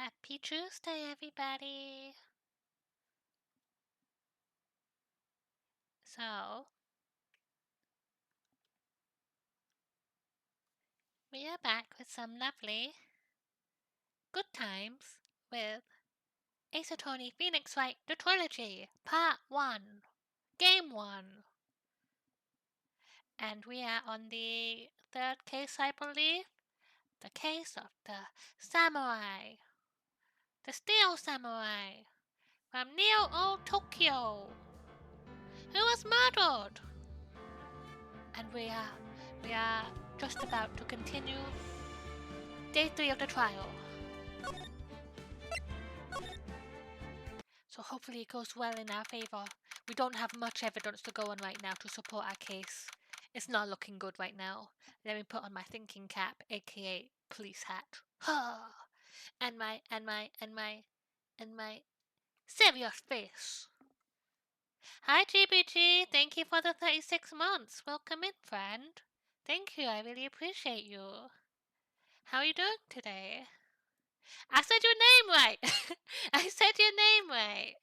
Happy Tuesday, everybody! So, we are back with some lovely good times with Ace Attorney Phoenix Wright, the Trilogy, Part 1, Game 1. And we are on the third case, I believe. The case of the samurai. The Steel Samurai from Neo Tokyo, who was murdered. And we are just about to continue Day 3 of the trial. So hopefully it goes well in our favor. We don't have much evidence to go on right now to support our case. It's not looking good right now. Let me put on my thinking cap, aka police hat. and my serious face. Hi GBG, thank you for the 36 months. Welcome in, friend. Thank you, I really appreciate you. How are you doing today? I said your name right! I said your name right!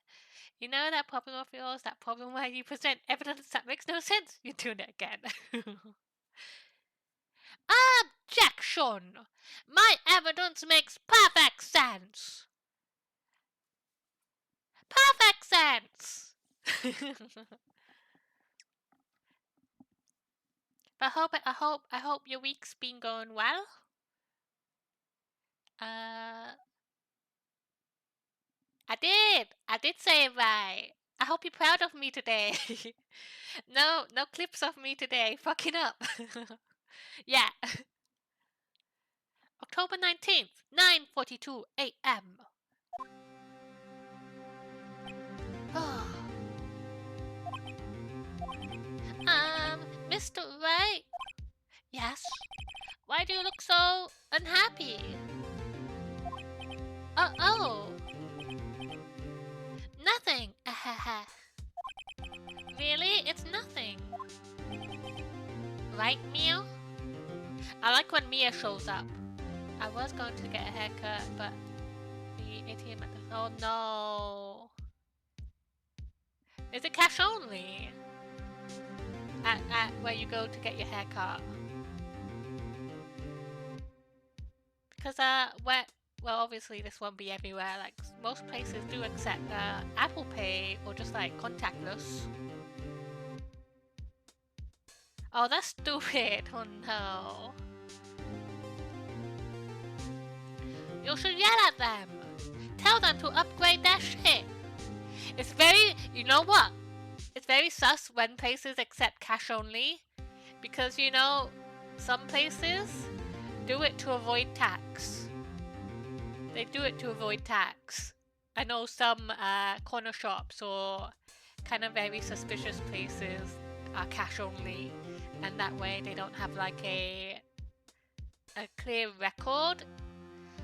You know that problem of yours, that problem where you present evidence that makes no sense? You're doing it again. Objection! My evidence makes perfect sense! Perfect sense! I hope your week's been going well. I did say it right. I hope you're proud of me today. No clips of me today. Fucking up. Yeah. October 19th, 9:42 a.m. Mr. Wright? Yes? Why do you look so unhappy? Oh. Nothing. Really? It's nothing. Right, Mia? I like when Mia shows up. I was going to get a haircut, but the ATM at the... Oh no. Is it cash only? At where you go to get your haircut? Because, well, obviously this won't be everywhere. Like, most places do accept Apple Pay or just like contactless. Oh, that's stupid. Oh no. You should yell at them. Tell them to upgrade their shit. It's very, you know what? It's very sus when places accept cash only. Because, you know, some places do it to avoid tax. They do it to avoid tax. I know some corner shops or kind of very suspicious places are cash only. And that way they don't have like a clear record.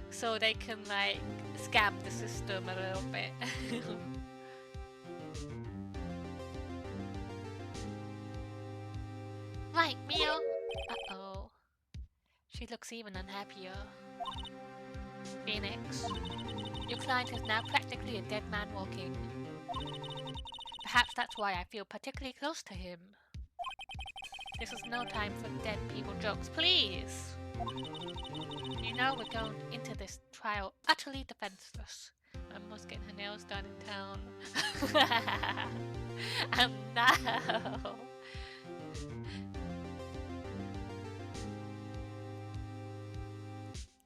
So they can like scam the system a little bit. Right, Mio. Uh-oh. She looks even unhappier. Phoenix, your client is now practically a dead man walking. Perhaps that's why I feel particularly close to him. This is no time for dead people jokes, please! You know we're going into this trial utterly defenseless. My mum's getting her nails done in town. And now...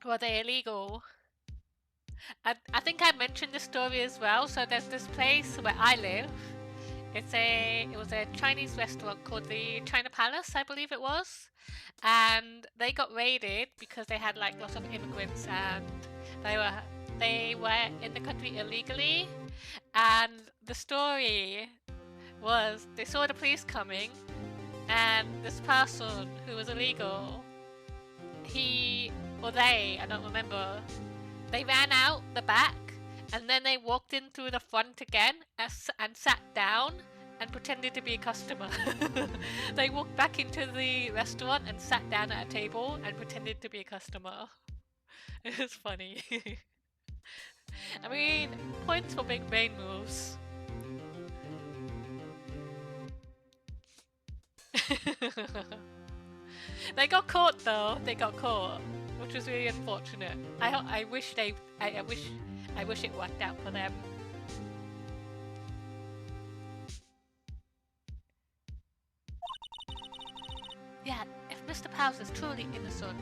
Were they illegal? I think I mentioned this story as well. So there's this place where I live. It was a Chinese restaurant called the China Palace, I believe it was. And they got raided because they had like lots of immigrants and they were in the country illegally. And the story was they saw the police coming and this person who was illegal, I don't remember, they ran out the back and then they walked in through the front again and sat down and pretended to be a customer. They walked back into the restaurant and sat down at a table and pretended to be a customer. It was funny. I mean, points for big brain moves. They got caught though. They got caught, which was really unfortunate. I wish it worked out for them. Yeah, if Mr. Powers is truly innocent,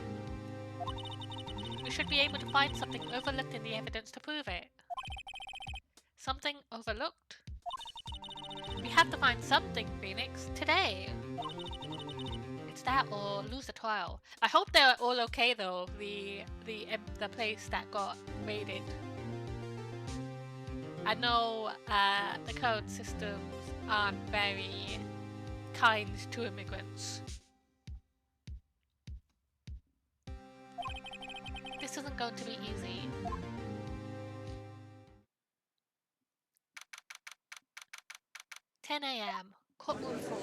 we should be able to find something overlooked in the evidence to prove it. Something overlooked? We have to find something, Phoenix, today. It's that or lose the trial. I hope they're all okay though, the place that got raided. I know the current systems aren't very kind to immigrants. This isn't going to be easy. "10 a.m. Courtroom 4.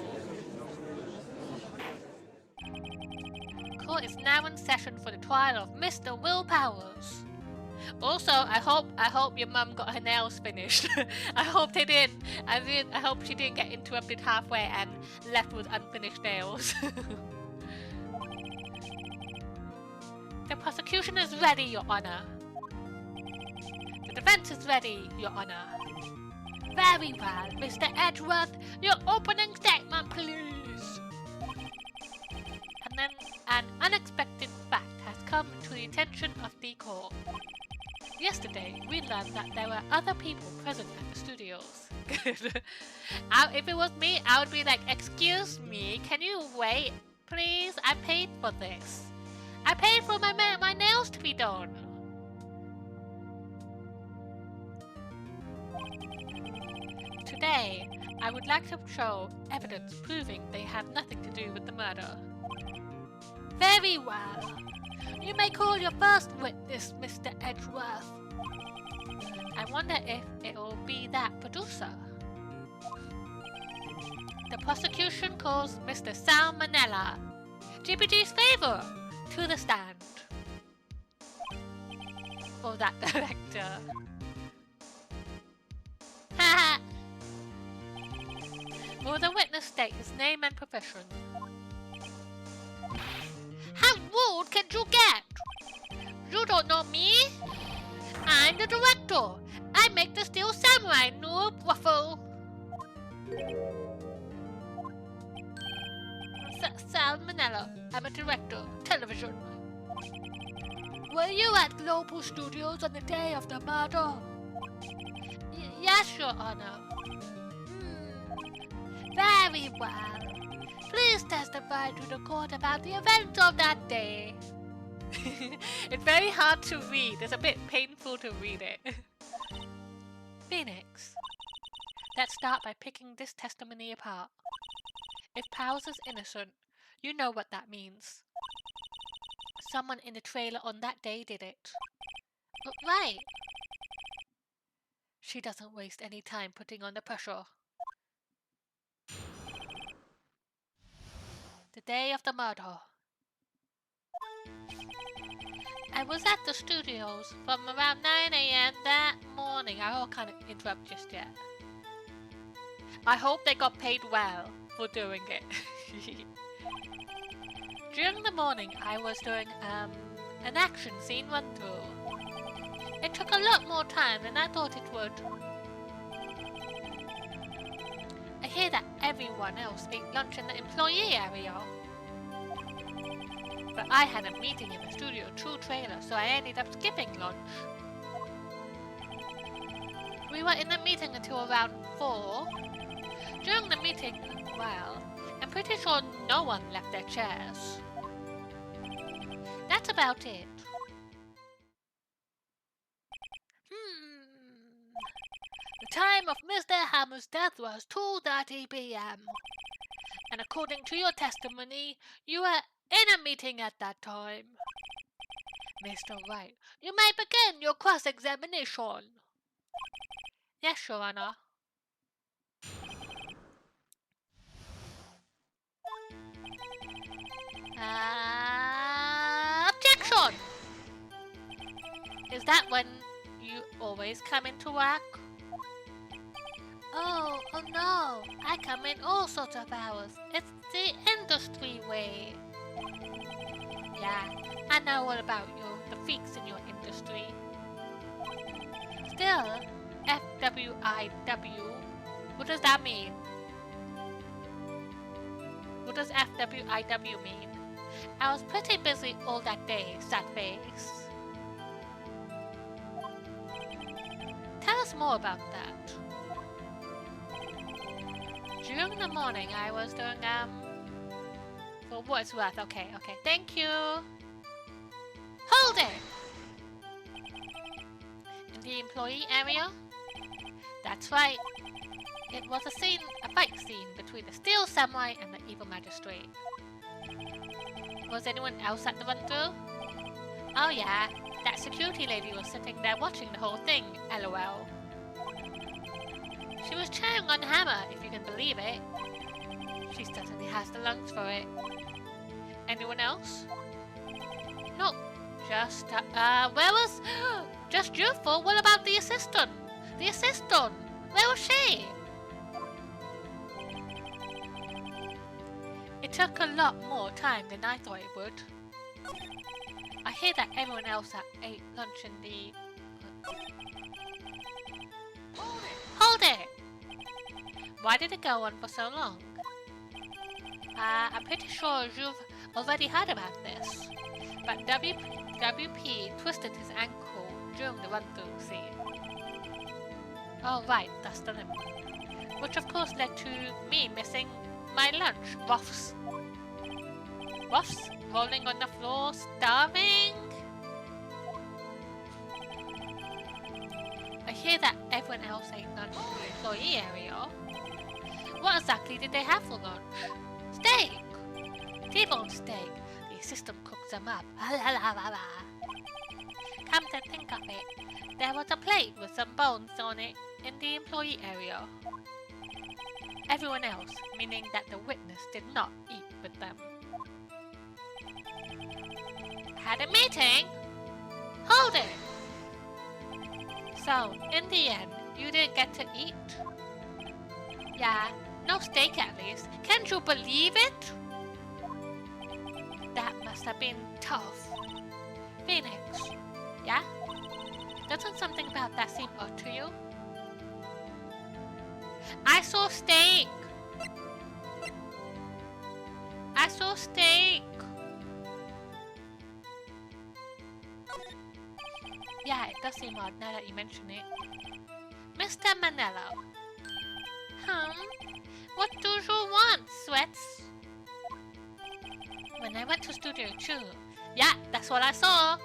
Court is now in session for the trial of Mr. Will Powers. Also, I hope your mum got her nails finished. I hope they did. I hope she didn't get interrupted halfway and left with unfinished nails." "The prosecution is ready, Your Honor." "The defense is ready, Your Honor." "Very well, Mr. Edgeworth, your opening statement, please." And then an unexpected fact has come to the attention of the court. Yesterday, we learned that there were other people present at the studios. If it was me, I would be like, "Excuse me, can you wait, please? I paid for this. I paid for my nails to be done." Today, I would like to show evidence proving they have nothing to do with the murder. Very well. You may call your first witness, Mr. Edgeworth. I wonder if it'll be that producer. The prosecution calls Mr. Salmonella, GPG's favor, to the stand. Or that director. Haha. Will the witness state his name and profession? How rude can you get? You don't know me? I'm the director. I make the Steel Samurai, noob waffle. Salmonella. I'm a director. Television. Were you at Global Studios on the day of the murder? Yes, Your Honor. Very well. Please testify to the court about the events of that day. It's very hard to read. It's a bit painful to read it. Phoenix. Let's start by picking this testimony apart. If Powers is innocent, you know what that means. Someone in the trailer on that day did it. Right. She doesn't waste any time putting on the pressure. The day of the murder. I was at the studios from around 9 a.m. that morning. I can't interrupt just yet. I hope they got paid well for doing it. During the morning, I was doing an action scene run-through. It took a lot more time than I thought it would. I hear that everyone else ate lunch in the employee area. But I had a meeting in the Studio 2 trailer, so I ended up skipping lunch. We were in the meeting until around 4. During the meeting, well, I'm pretty sure no one left their chairs. That's about it. The time of Mr. Hammer's death was 2:30 p.m. And according to your testimony, you were in a meeting at that time. Mr. Wright, you may begin your cross-examination. Yes, Your Honor. Objection! Is that when you always come into work? Oh no, I come in all sorts of hours. It's the industry way. Yeah, I know all about you, the freaks in your industry. Still, FWIW, what does that mean? What does FWIW mean? I was pretty busy all that day, sad face. Tell us more about that. During the morning I was doing, for what it's worth, okay, thank you. Hold it! In the employee area? That's right. It was a fight scene between the steel samurai and the evil magistrate. Was anyone else at the run-through? Oh yeah, that security lady was sitting there watching the whole thing, lol. She was cheering on Hammer, if you can believe it. She certainly has the lungs for it. Anyone else? No, just, where was... Just you four? What about the assistant? The assistant! Where was she? It took a lot more time than I thought it would. I hear that everyone else ate lunch in the... Hold it! Why did it go on for so long? I'm pretty sure you've already heard about this, but WP twisted his ankle during the run-through scene. Oh right, that's the limit. Which of course led to me missing my lunch. Woffs. Woffs? Rolling on the floor, starving? I hear that everyone else ate lunch in the employee area. What exactly did they have for lunch? Steak! T-bone steak. The assistant cooks them up. Come to think of it, there was a plate with some bones on it in the employee area. Everyone else, meaning that the witness did not eat with them. Had a meeting? Hold it! So, in the end, you didn't get to eat? Yeah, no steak at least. Can't you believe it? That must have been tough. Phoenix, yeah? Doesn't something about that seem odd to you? I saw steak! I saw steak! Yeah, it does seem odd now that you mention it. Mr. Manello. What do you want, Sweats? When I went to Studio 2, yeah, that's what I saw.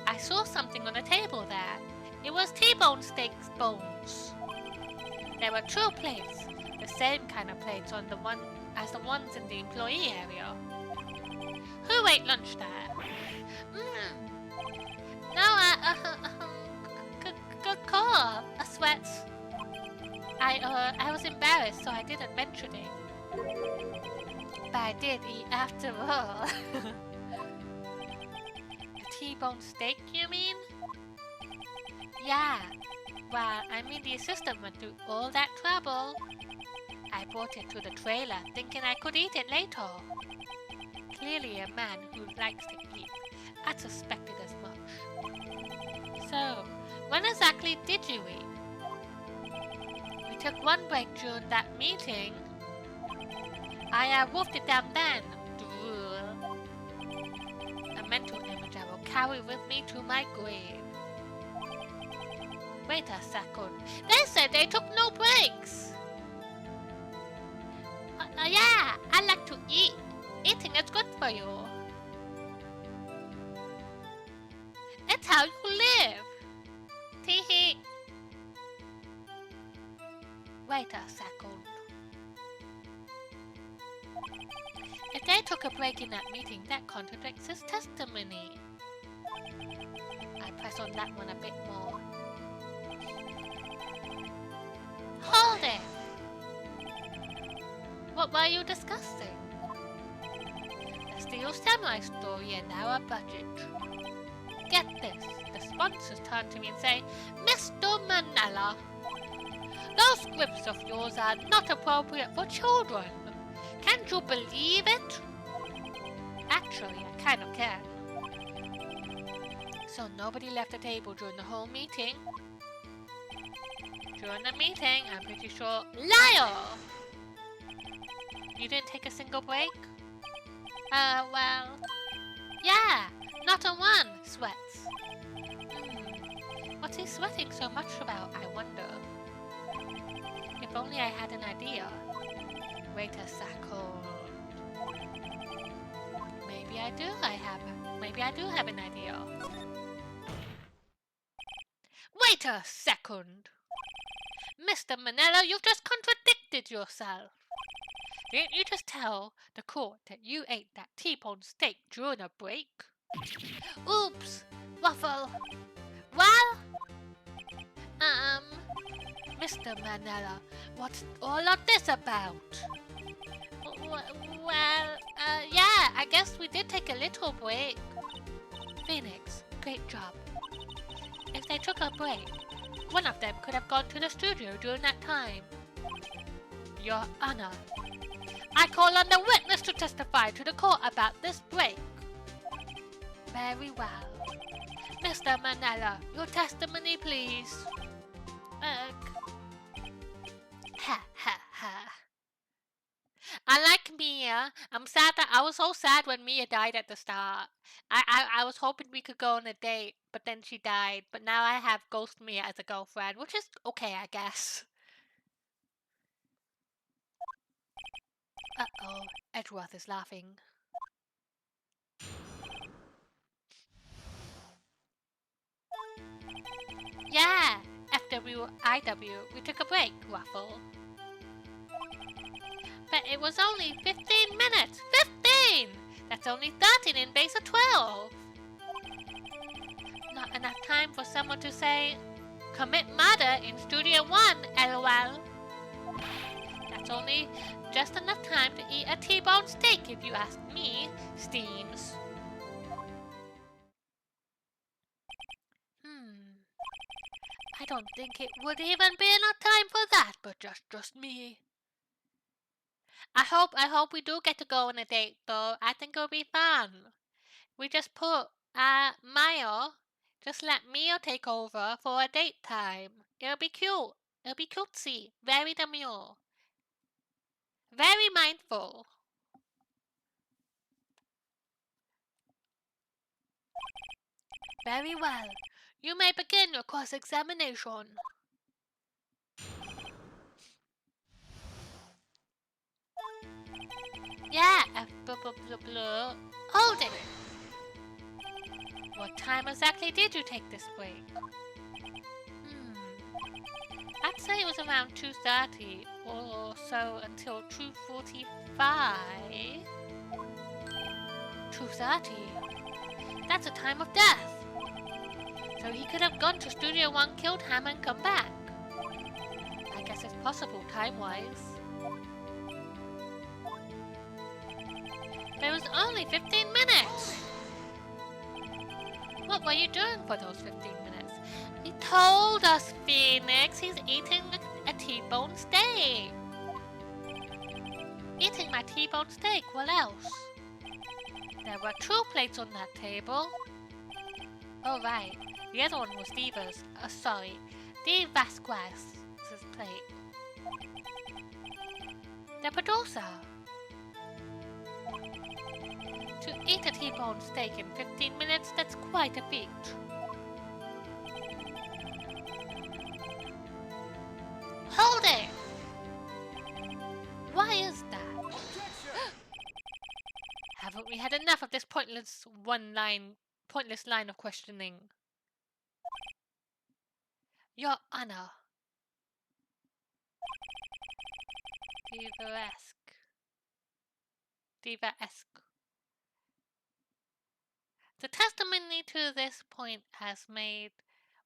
I saw something on the table there. It was T-bone steak's bones. There were 2 plates, the same kind of plates on the ones in the employee area. Who ate lunch there? No, good call, Sweats. I was embarrassed, so I didn't mention it. But I did eat after all. A T-bone steak, you mean? Yeah. Well, I mean the assistant went through all that trouble. I brought it to the trailer, thinking I could eat it later. Clearly a man who likes to eat. I suspected as much. So, when exactly did you eat? We took one break during that meeting. I wolfed it down then. Drool. A mental image I will carry with me to my grave. Wait a second. They said they took no breaks. Yeah, I like to eat. Eating is good for you. It's how you live. Teehee. Wait a second. If they took a break in that meeting, that contradicts his testimony. I press on that one a bit more. Hold it! What were you discussing? The Steel Samurai story and our budget. get this. The sponsors turn to me and say, Mr. Manella, those scripts of yours are not appropriate for children. Can't you believe it? Actually, I kind of can. So nobody left the table during the whole meeting. During the meeting, I'm pretty sure... Liar! You didn't take a single break? Well... Yeah, not a one, sweats. What's he sweating so much about, I wonder? If only I had an idea. Wait a second. Maybe I do have an idea. Wait a second! Mr. Manella, you've just contradicted yourself. Didn't you just tell the court that you ate that T-bone steak during a break? Oops! Waffle! Well? Mr. Manella, what's all of this about? Yeah, I guess we did take a little break. Phoenix, great job. If they took a break, one of them could have gone to the studio during that time. Your Honor, I call on the witness to testify to the court about this break. Very well. Mr. Manella, your testimony, please. Ha ha ha. Unlike Mia, I'm sad that I was so sad when Mia died at the start. I was hoping we could go on a date, but then she died. But now I have Ghost Mia as a girlfriend, which is okay, I guess. Uh-oh, Edgeworth is laughing. Yeah, FWIW, we took a break, Waffle. But it was only 15 minutes! 15! That's only 13 in base of 12! Not enough time for someone to say, commit murder in Studio 1, LOL. That's only just enough time to eat a T-bone steak if you ask me, Steams. I don't think it would even be enough time for that, but just me. I hope we do get to go on a date though. I think it'll be fun. We just put Mio, just let Mio take over for a date time. It'll be cute. It'll be cutesy. Very demure. Very mindful. Very well. You may begin your cross-examination. Yeah, hold it. What time exactly did you take this break? I'd say it was around 2:30 or so until 2:45. 2:30? That's a time of death. So he could have gone to Studio 1, killed Ham and come back. I guess it's possible time-wise. But it was only 15 minutes! What were you doing for those 15 minutes? He told us, Phoenix, he's eating a T-bone steak. Eating my T-bone steak, what else? There were 2 plates on that table. Oh right, the other one was Diva's, sorry, Dave Vasquez's plate. The producer. To eat a T-bone steak in 15 minutes, that's quite a feat. Hold it! Why is that? Haven't we had enough of this pointless line of questioning? Your Honor. Diva-esque. The testimony to this point has made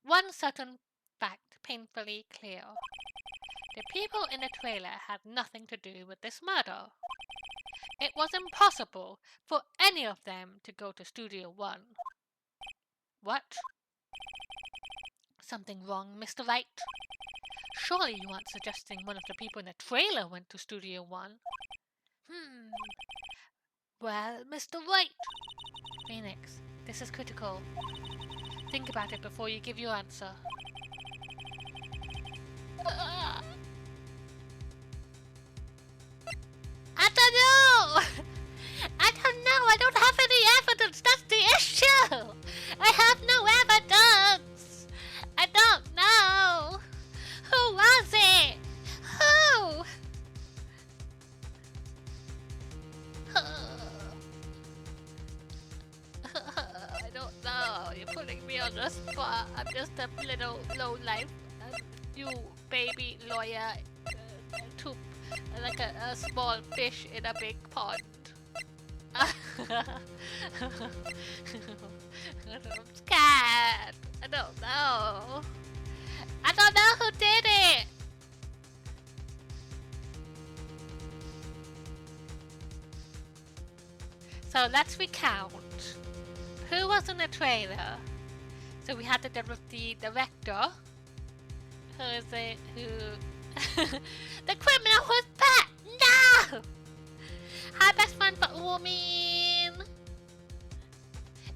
one certain fact painfully clear. The people in the trailer had nothing to do with this murder. It was impossible for any of them to go to Studio 1. What? Something wrong, Mr. Wright? Surely you aren't suggesting one of the people in the trailer went to Studio One? Well, Mr. Wright. Phoenix, this is critical. Think about it before you give your answer. I don't know! I don't know! I don't have any evidence! That's the issue! I have no evidence! I don't know! Who was it? Who? I don't know. You're putting me on the spot. I'm just a little low-life, you baby lawyer, like a small fish in a big pond. I'm scared. I don't know. I don't know who did it. So let's recount. Who was in the trailer? So we had the director. Who is it? Who? The criminal was back. No. Hi, best friend for Umin.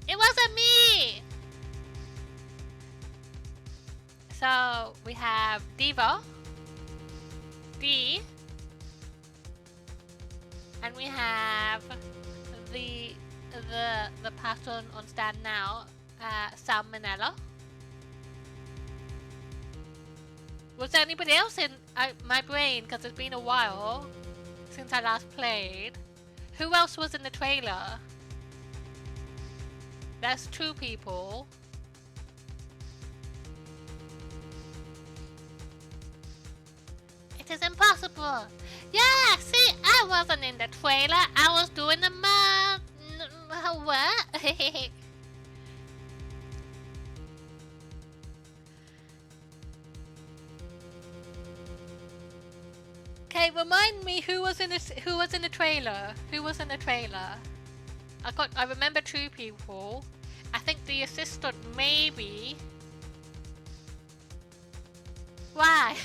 It wasn't me. So we have Diva, D, and we have the person on stand now, Sam Manella. Was there anybody else in my brain? Because it's been a while since I last played. Who else was in the trailer? There's 2 people. It is impossible. Yeah, see, I wasn't in the trailer. I was doing the what? Okay, remind me who was in the trailer. Who was in the trailer? I remember 2 people. I think the assistant maybe. Why?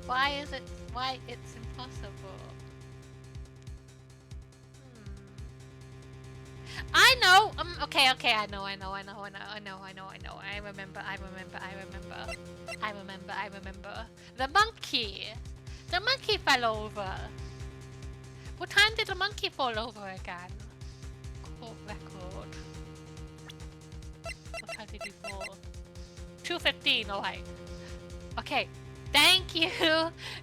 Why it's impossible? I know. Okay. I know. I remember. The monkey. The monkey fell over. What time did the monkey fall over again? Court record. What time did he fall? 2:15. All right. Okay. Thank you.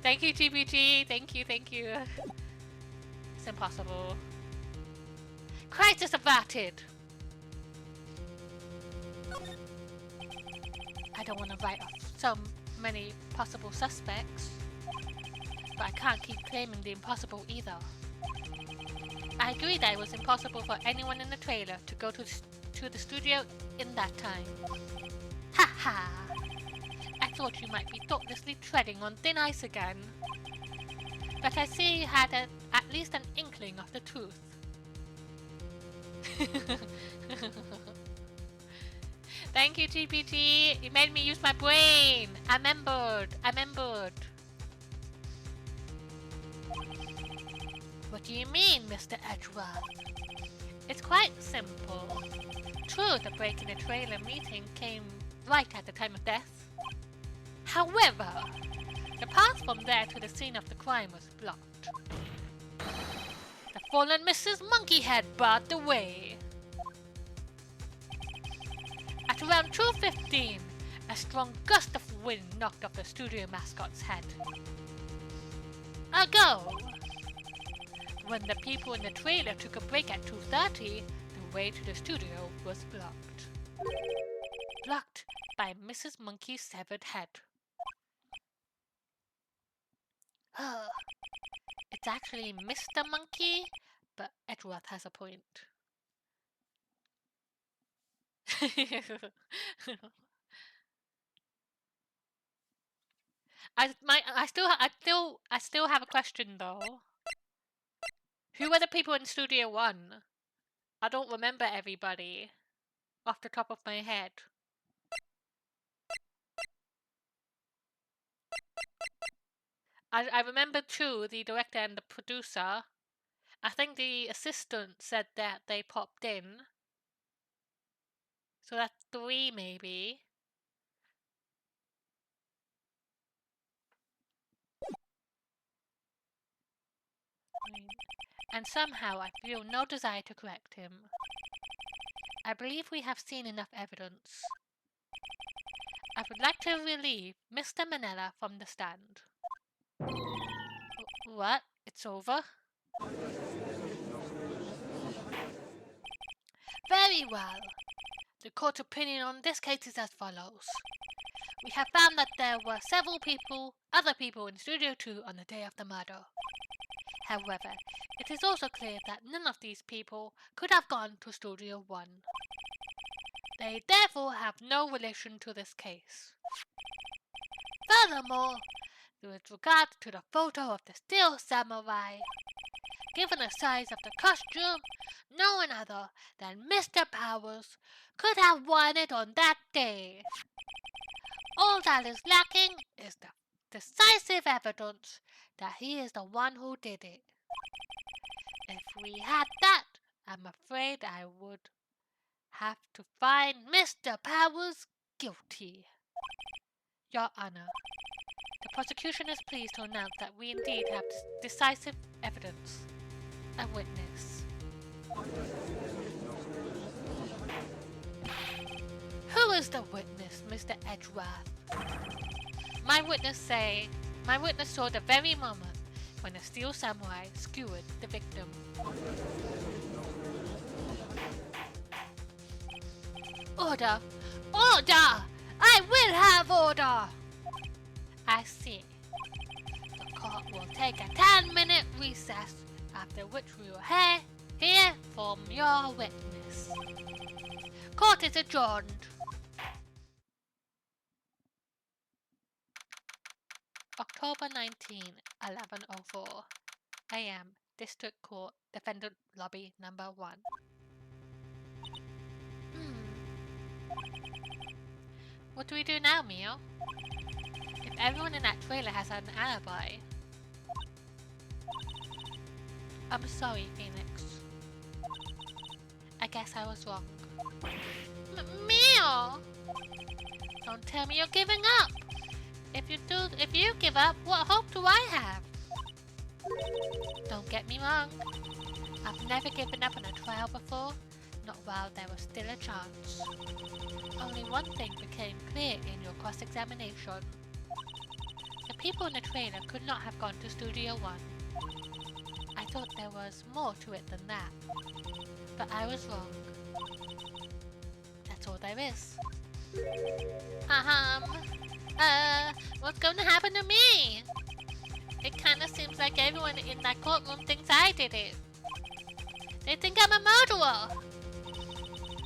Thank you, GBG. Thank you. It's impossible. Crisis averted. I don't want to write off so many possible suspects, but I can't keep claiming the impossible either. I agree that it was impossible for anyone in the trailer to go to the studio in that time. Ha ha! I thought you might be thoughtlessly treading on thin ice again, but I see you had at least an inkling of the truth. Thank you, GPT. You made me use my brain. I remembered. What do you mean, Mr. Edgeworth? It's quite simple. True, the break in the trailer meeting came right at the time of death. However, the path from there to the scene of the crime was blocked. The fallen Mrs. Monkeyhead barred the way. At around 2:15, a strong gust of wind knocked off the studio mascot's head. A go! When the people in the trailer took a break at 2:30, the way to the studio was blocked. Blocked by Mrs. Monkey's severed head. It's actually Mr. Monkey, but Edgeworth has a point. I still have a question though. Who were the people in Studio One? I don't remember everybody. off the top of my head. I remember too, the director and the producer. I think the assistant said that they popped in. So that's 3 maybe. And somehow I feel no desire to correct him. I believe we have seen enough evidence. I would like to relieve Mr. Manella from the stand. What? It's over? Very well. The court's opinion on this case is as follows. We have found that there were several other people in Studio 2 on the day of the murder. However, it is also clear that none of these people could have gone to Studio 1. They therefore have no relation to this case. Furthermore, with regard to the photo of the Steel Samurai, given the size of the costume, no one other than Mr. Powers could have worn it on that day. All that is lacking is the decisive evidence that he is the one who did it. If we had that, I'm afraid I would have to find Mr. Powers guilty. Your Honor, the prosecution is pleased to announce that we indeed have decisive evidence. A witness. Who is the witness, Mr. Edgeworth? My witness saw the very moment when the Steel Samurai skewered the victim. Order! Order! I will have order! I see. The court will take a 10-minute recess, after which we will hear from your witness. Court is adjourned. October 19, 11:04 a.m. District Court, Defendant Lobby Number 1. What do we do now, Mio? If everyone in that trailer has an alibi... I'm sorry, Phoenix. I guess I was wrong. Mio! Don't tell me you're giving up! If you give up, what hope do I have? Don't get me wrong. I've never given up on a trial before, not while there was still a chance. Only one thing became clear in your cross-examination. The people in the trailer could not have gone to Studio 1. I thought there was more to it than that. But I was wrong. That's all there is. What's going to happen to me? It kinda seems like everyone in that courtroom thinks I did it. They think I'm a murderer!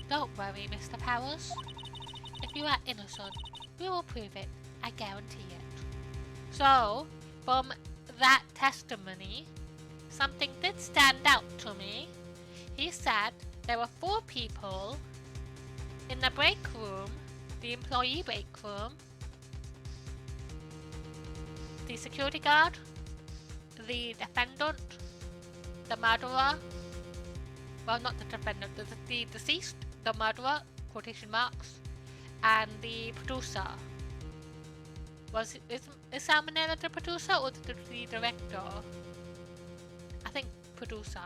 Don't worry, Mr. Powers. If you are innocent, we will prove it. I guarantee it. So, from that testimony, something did stand out to me. He said there were 4 people in the break room, the employee break room, the security guard, the defendant, the murderer, well, not the defendant, the deceased, the murderer, quotation marks, and the producer. Is Salmonella the producer or the director? I think producer.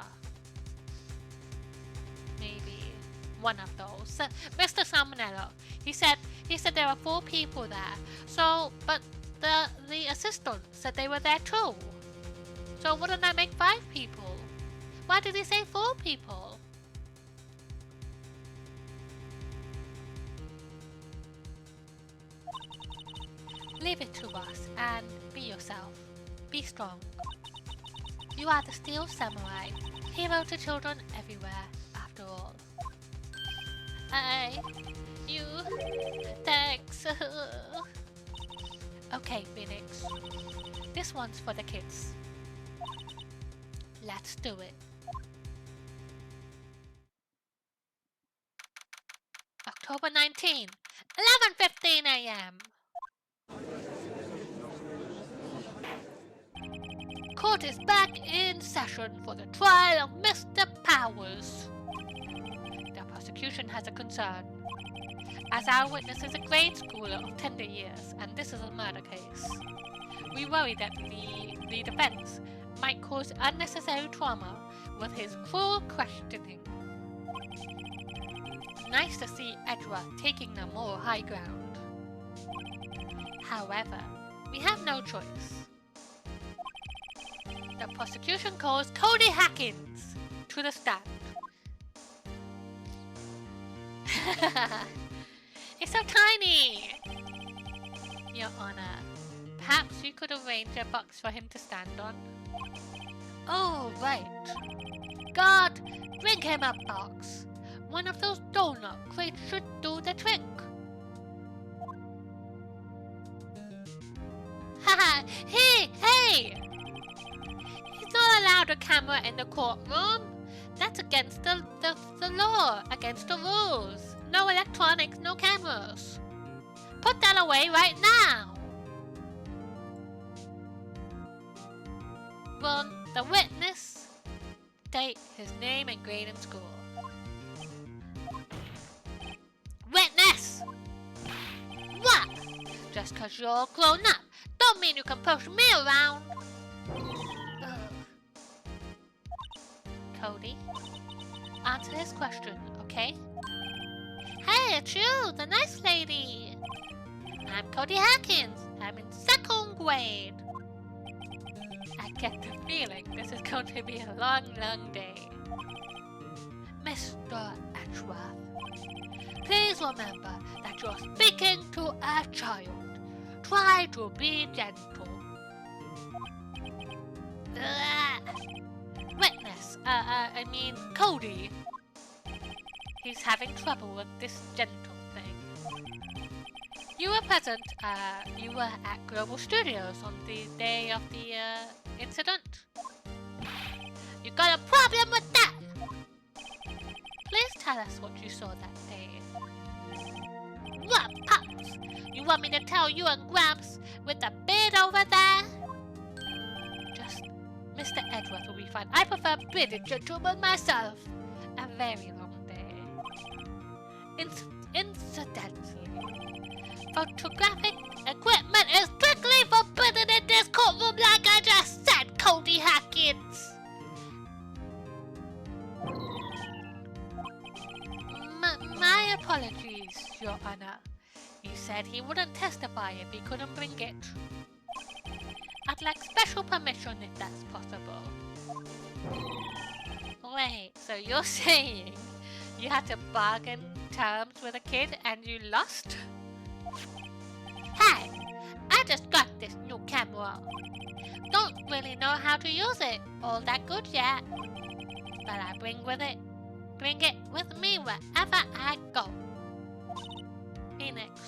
Maybe one of those. Mr. Salmonella. He said there were 4 people there. So, but the assistant said they were there too. So wouldn't that make 5 people? Why did he say 4 people? Leave it to us and be yourself. Be strong. You are the Steel Samurai, hero to children everywhere, after all. Thanks. Okay, Phoenix. This one's for the kids. Let's do it. October 19, 11:15 a.m. Court is back in session for the trial of Mr. Powers. The prosecution has a concern. As our witness is a grade schooler of tender years, and this is a murder case, we worry that the defense might cause unnecessary trauma with his cruel questioning. Nice to see Edgeworth taking the moral high ground. However, we have no choice. The prosecution calls Cody Hackins to the stand. It's so tiny! Your Honor, perhaps you could arrange a box for him to stand on? Oh, right. God, bring him a box. One of those donut crates should do the trick. Haha, hey! He's not allowed a camera in the courtroom. That's against the law, against the rules. No electronics, no cameras. Put that away right now. Will the witness state his name and grade in school? Witness! What? Just 'cause you're all grown up, don't mean you can push me around. Ugh. Cody, answer his question, okay? Hey, it's you, the nice lady. I'm Cody Hackins. I'm in 2nd grade. I get the feeling this is going to be a long, long day. Mr. Edgeworth, please remember that you're speaking to a child. Try to be gentle. Witness, Cody. He's having trouble with this gentle thing. You were present, you were at Global Studios on the day of the, incident. You got a problem with that? Please tell us what you saw that day. What, Pops? You want me to tell you and Gramps with the beard over there? Just, Mr. Edgeworth will be fine. I prefer bearded gentlemen myself. A very long day. Incidentally, photographic equipment is strictly forbidden in this courtroom like I just said, Cody Hackins! My apologies, Your Honor. He said he wouldn't testify if he couldn't bring it. I'd like special permission if that's possible. Wait, so you're saying you had to bargain terms with a kid and you lost? Hey, I just got this new camera. Don't really know how to use it all that good yet. But I bring it with me wherever I go. Phoenix,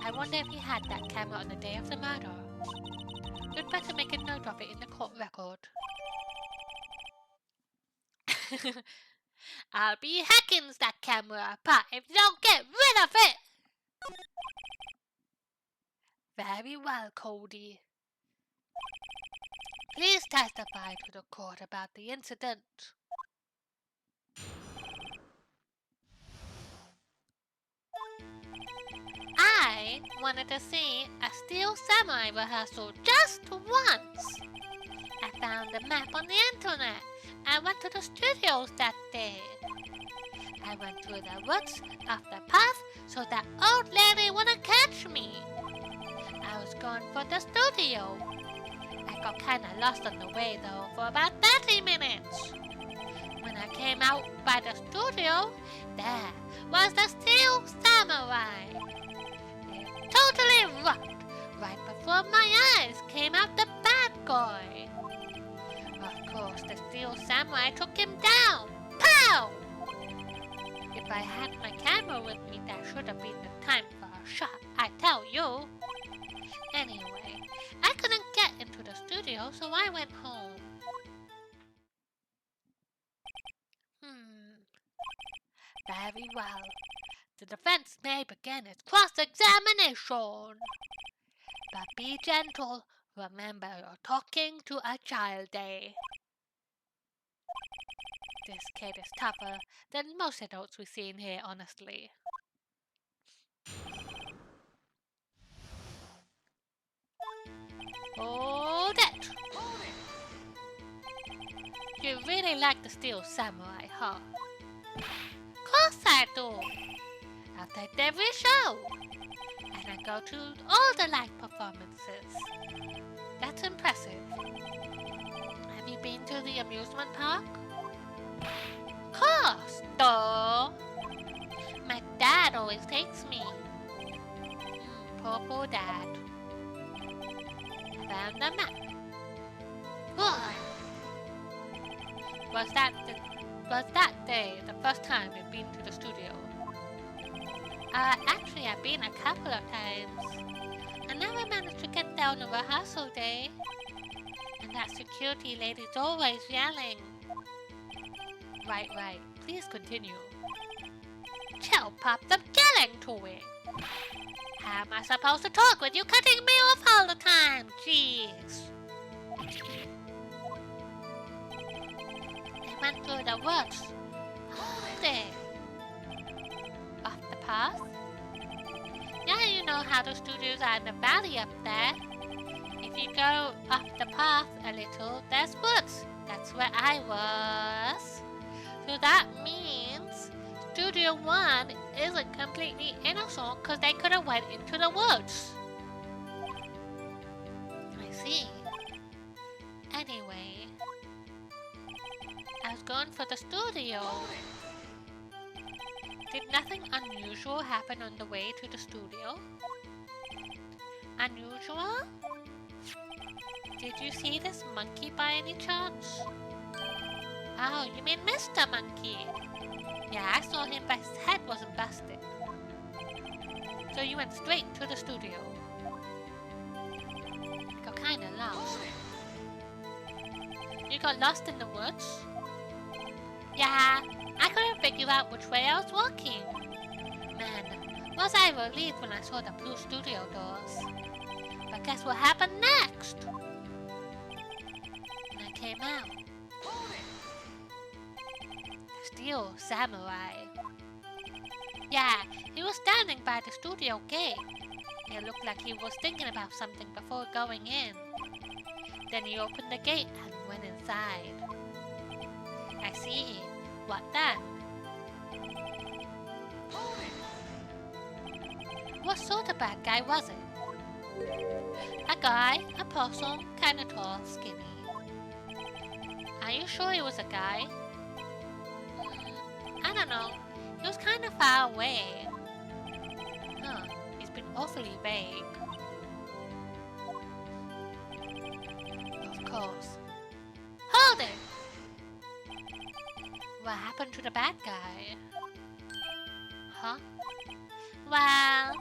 I wonder if he had that camera on the day of the murder. You'd better make a note of it in the court record. I'll be hacking that camera apart if you don't get rid of it! Very well, Cody. Please testify to the court about the incident. I wanted to see a Steel Samurai rehearsal just once. I found a map on the internet. I went to the studios that day. I went through the woods off the path so that old lady wouldn't catch me. I was going for the studio. I got kinda lost on the way though for about 30 minutes. When I came out by the studio, there was the Steel Samurai. It totally rocked. Right before my eyes came out the bad guy. Of course, the Steel Samurai took him down. Pow! If I had my camera with me, that should have been the time for a shot, I tell you. Anyway, I couldn't get into the studio, so I went home. Very well. The defense may begin its cross-examination. But be gentle. Remember, you're talking to a child, eh? This kid is tougher than most adults we see in here, honestly. Hold it! You really like the Steel Samurai, huh? Course I do! I'll take every show! And I go to all the live performances. That's impressive. Have you been to the amusement park? Course, duh! My dad always takes me. Poor dad. Found the map. Good. Was that day the first time you've been to the studio? Actually, I've been a couple of times. I never managed to get there on a rehearsal day. And that security lady's always yelling. Right. Please continue. Chill, Pop, I'm getting to it. How am I supposed to talk with you cutting me off all the time? Jeez. I went through the woods. There. Off the path? Yeah, you know how the studios are in the valley up there. If you go off the path a little, there's woods. That's where I was. So that means Studio 1 isn't completely innocent because they could have went into the woods. I see. Anyway, I was going for the studio. Did nothing unusual happen on the way to the studio? Unusual? Did you see this monkey by any chance? Oh, you mean Mr. Monkey? Yeah, I saw him, but his head wasn't busted. So you went straight to the studio. Got kinda lost. You got lost in the woods? Yeah, I couldn't figure out which way I was walking. Man, was I relieved when I saw the blue studio doors. But guess what happened next? When I came out. The Steel Samurai. Yeah, he was standing by the studio gate. It looked like he was thinking about something before going in. Then he opened the gate and went inside. I see. What then? What sort of bad guy was it? A guy, a person, kinda tall, skinny. Are you sure he was a guy? I don't know. He was kinda far away. Huh, he's been awfully vague. Of course. Hold it! What happened to the bad guy? Huh? Well,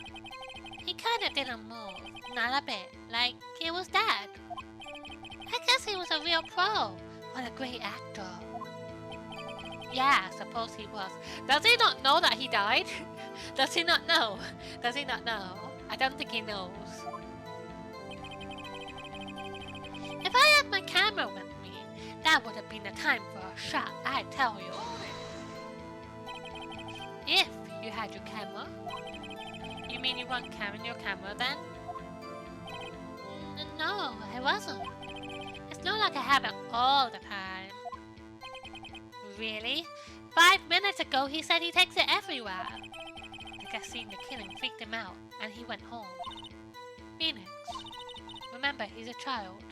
he kinda didn't move. Not a bit. Like, he was dead. I guess he was a real pro. What a great actor. Yeah, I suppose he was. Does he not know that he died? Does he not know? Does he not know? I don't think he knows. If I had my camera with me, that would have been the time for a shot, I tell you. If you had your camera? You mean you weren't carrying your camera then? No, I wasn't. It's not like I have it all the time. Really? 5 minutes ago he said he takes it everywhere. I guess seeing the killing freaked him out and he went home. Phoenix, remember he's a child.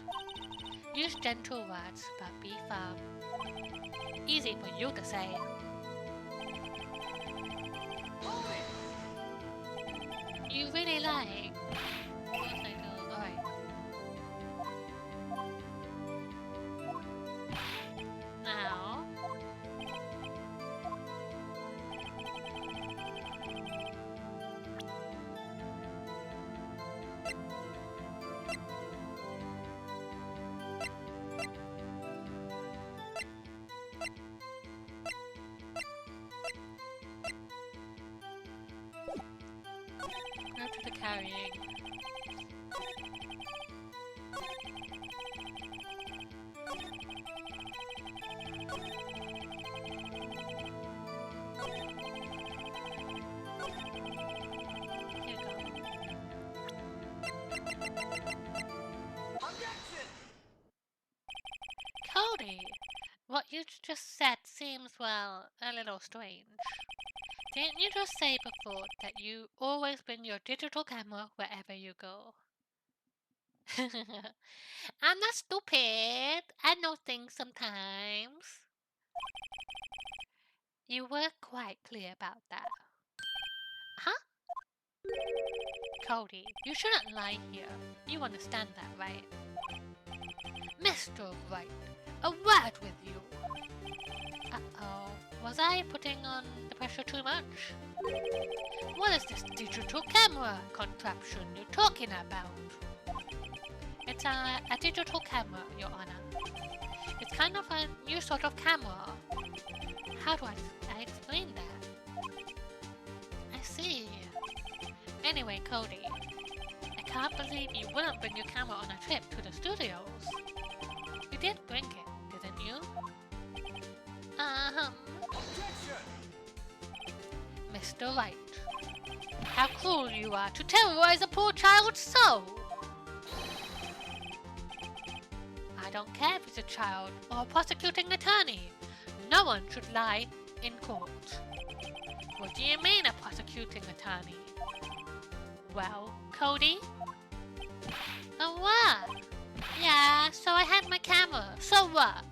Use gentle words but be firm. Easy for you to say. You really like? Of course I do. Alright. Now. Go to the carrying. Here you go. Cody, what you just said seems, well, a little strange. Didn't you just say before that you always bring your digital camera wherever you go? I'm not stupid. I know things sometimes. You were quite clear about that. Huh? Cody, you shouldn't lie here. You understand that, right? Mr. Wright, a word with you. Uh-oh. Was I putting on the pressure too much? What is this digital camera contraption you're talking about? It's a digital camera, Your Honor. It's kind of a new sort of camera. How do I explain that? I see. Anyway, Cody, I can't believe you wouldn't bring your camera on a trip to the studios. You did bring it, didn't you? Mr. Wright, how cruel you are to terrorize a poor child's soul! I don't care if it's a child or a prosecuting attorney. No one should lie in court. What do you mean, a prosecuting attorney? Well, Cody? Oh, what? Yeah, so I had my camera. So what?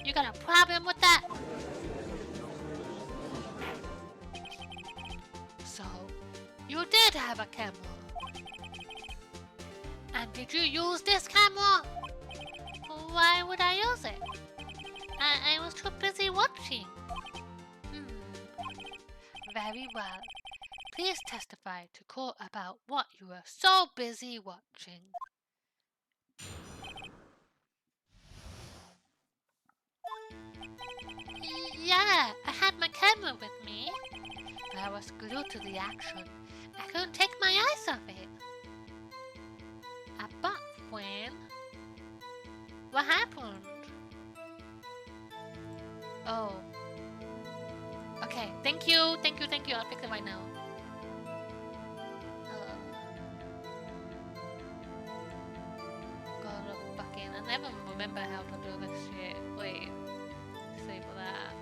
You got a problem with that? So, you did have a camera. And did you use this camera? Why would I use it? I was too busy watching. Very well. Please testify to court about what you were so busy watching. Yeah, I had my camera with me, but I was glued to the action. I couldn't take my eyes off it. But when? What happened? Oh. Okay, thank you. I'll fix it right now. God, fucking, I never remember how to do this shit. Wait. Disable that.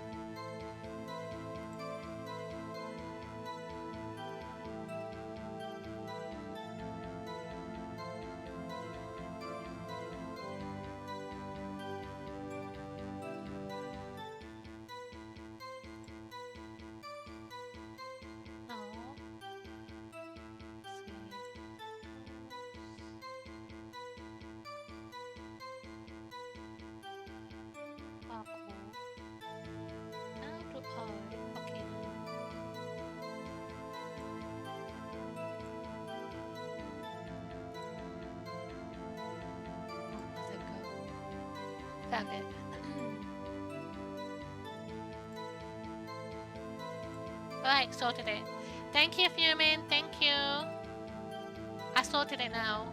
Found it. Right, sorted it. Thank you, Furman. Thank you. I sorted it now.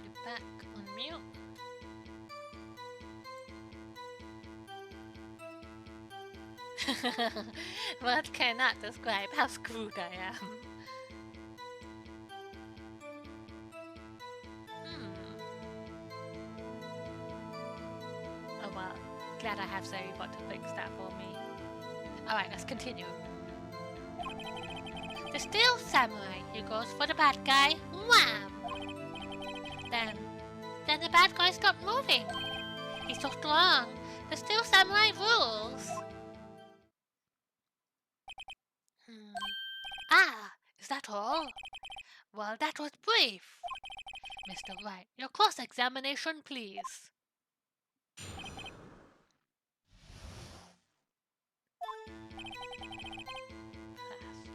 Put it back on mute. Words cannot describe how screwed I am. Glad I have Zeribot to fix that for me. Alright, let's continue. The steel samurai, he goes for the bad guy. Wham! Then the bad guy stopped moving. He's so strong. The steel samurai rules. Ah, is that all? Well, that was brief. Mr. Wright, your cross-examination, please.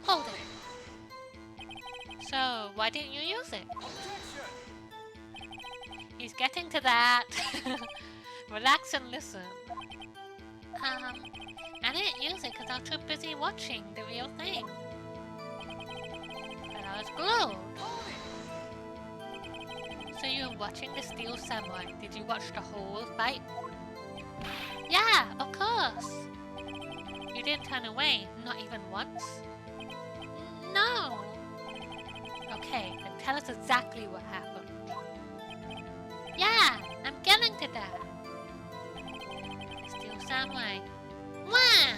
Hold it. So, why didn't you use it? He's getting to that. Relax and listen. I didn't use it because I was too busy watching the real thing. But I was glued. So you were watching the Steel Samurai. Did you watch the whole fight? Yeah, of course. You didn't turn away, not even once? No. Okay, then tell us exactly what happened. Yeah, I'm getting to that. Steel Samurai. Wow!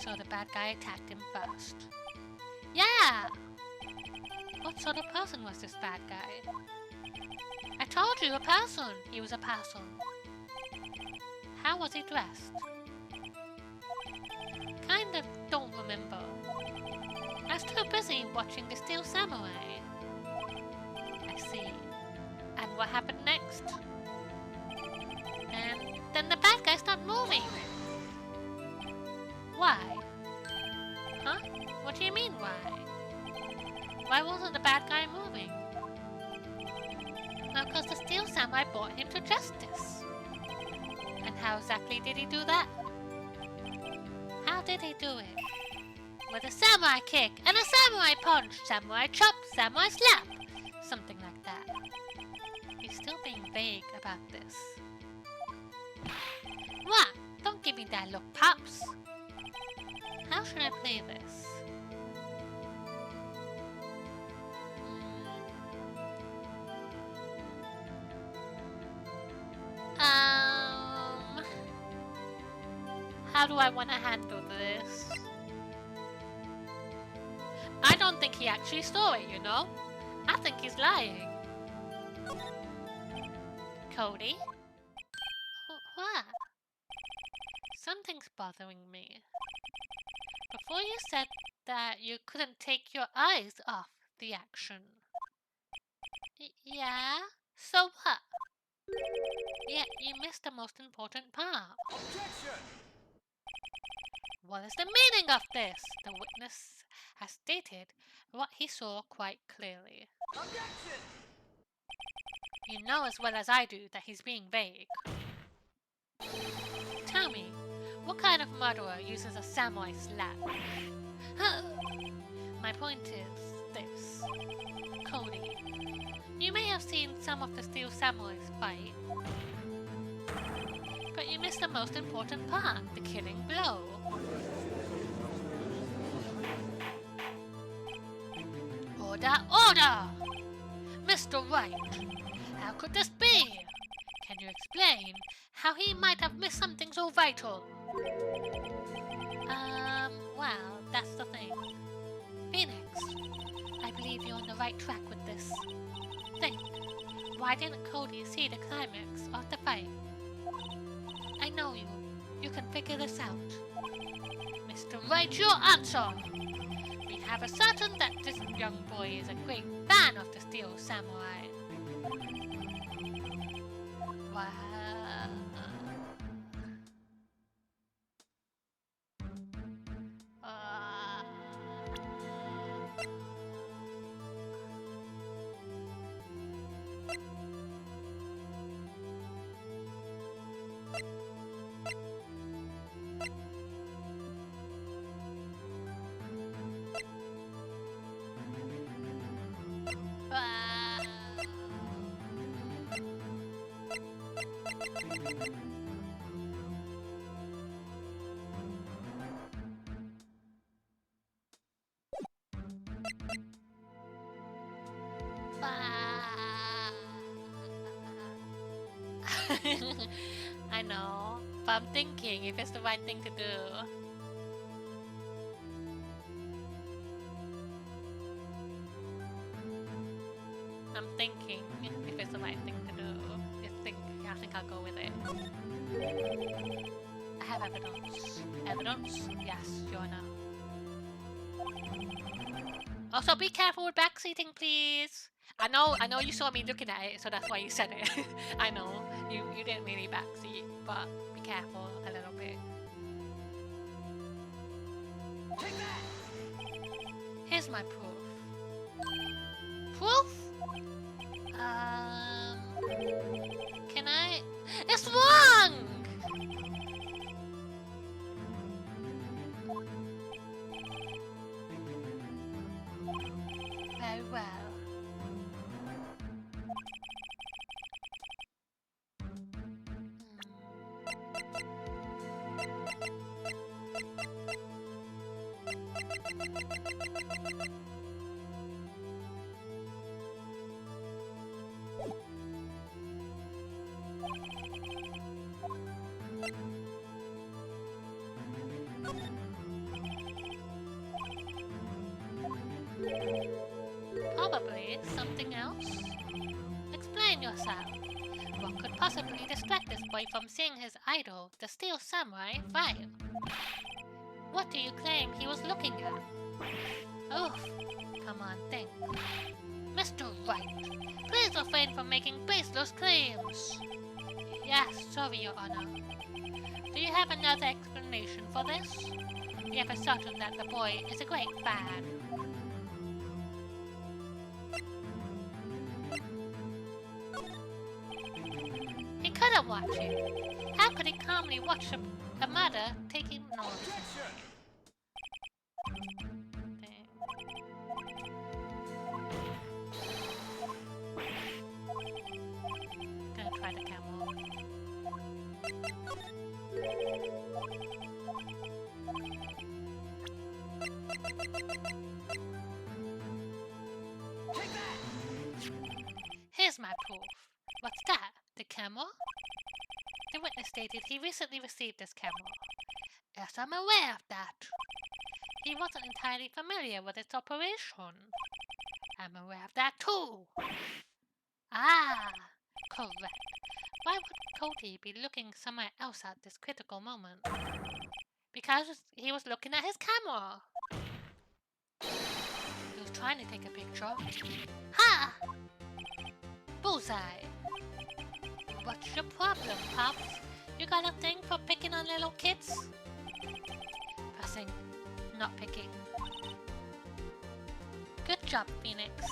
So the bad guy attacked him first. Yeah! What sort of person was this bad guy? I told you, a person! He was a person. How was he dressed? Kind of don't remember. I was too busy watching the Steel Samurai. I see. And what happened next? And then the bad guy stopped moving. Why? Huh? What do you mean, why? Why wasn't the bad guy moving? Well, because the Steel Samurai brought him to justice. And how exactly did he do that? How did he do it? With a samurai kick and a samurai punch, samurai chop, samurai slap. Something like that. He's still being vague about this. What? Don't give me that look, Pops. How should I play this? How do I want to handle this? I don't think he actually saw it, you know? I think he's lying. Cody? What? Something's bothering me. Before you said that you couldn't take your eyes off the action. Yeah? So what? Yet you missed the most important part. Objection! What is the meaning of this? The witness has stated what he saw quite clearly. Objection! You know as well as I do that he's being vague. Tell me, what kind of murderer uses a samurai slap? My point is this. Cody, you may have seen some of the Steel Samurais fight, but you missed the most important part, the killing blow. Order, order! Mr. Wright, how could this be? Can you explain how he might have missed something so vital? Well, that's the thing. Phoenix, I believe you're on the right track with this. Think, why didn't Cody see the climax of the fight? I know you. You can figure this out. Mr. Wright, your answer! We have ascertained that this young boy is a great fan of the Steel Samurai. Wow. I know, but I'm thinking if it's the right thing to do. I'm thinking if it's the right thing to do. I think I'll go with it. I have evidence. Evidence? Yes, Your Honor. Also, be careful with backseating, please. I know you saw me looking at it, so that's why you said it. I know, you didn't really backseat, but be careful a little bit. Take that! Here's my proof. Proof? Can I? It's wrong! Probably something else? Explain yourself. What could possibly distract this boy from seeing his idol, the Steel Samurai, Wright? What do you claim he was looking at? Oof. Come on, think. Mr. Wright, please refrain from making baseless claims. Yes, sorry, Your Honor. Do you have another explanation for this? We have ascertained that the boy is a great fan. He couldn't watch it. How could he calmly watch a mother taking notes? Objection! Gonna try the camel. Take that! Here's my proof. What's that? The camel? The witness stated he recently received this camel. Yes, I'm aware of that. He wasn't entirely familiar with its operation. I'm aware of that too. Ah, correct. Why would Cody be looking somewhere else at this critical moment? Because he was looking at his camera. He was trying to take a picture. Ha! Bullseye. What's your problem, Pops? You got a thing for picking on little kids? Pressing, not picking. Good job, Phoenix.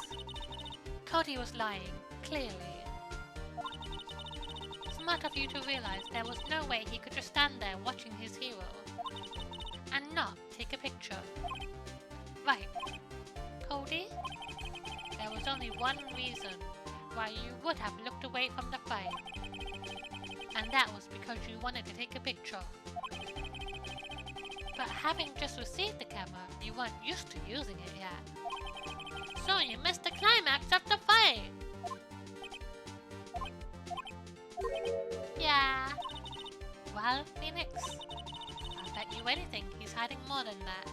Cody was lying, clearly. Smart of you to realize there was no way he could just stand there watching his hero and not take a picture. Right. Cody? There was only one reason why you would have looked away from the fight. And that was because you wanted to take a picture. But having just received the camera, you weren't used to using it yet. So you missed the climax of the fight! Yeah. Well, Phoenix, I'll bet you anything he's hiding more than that.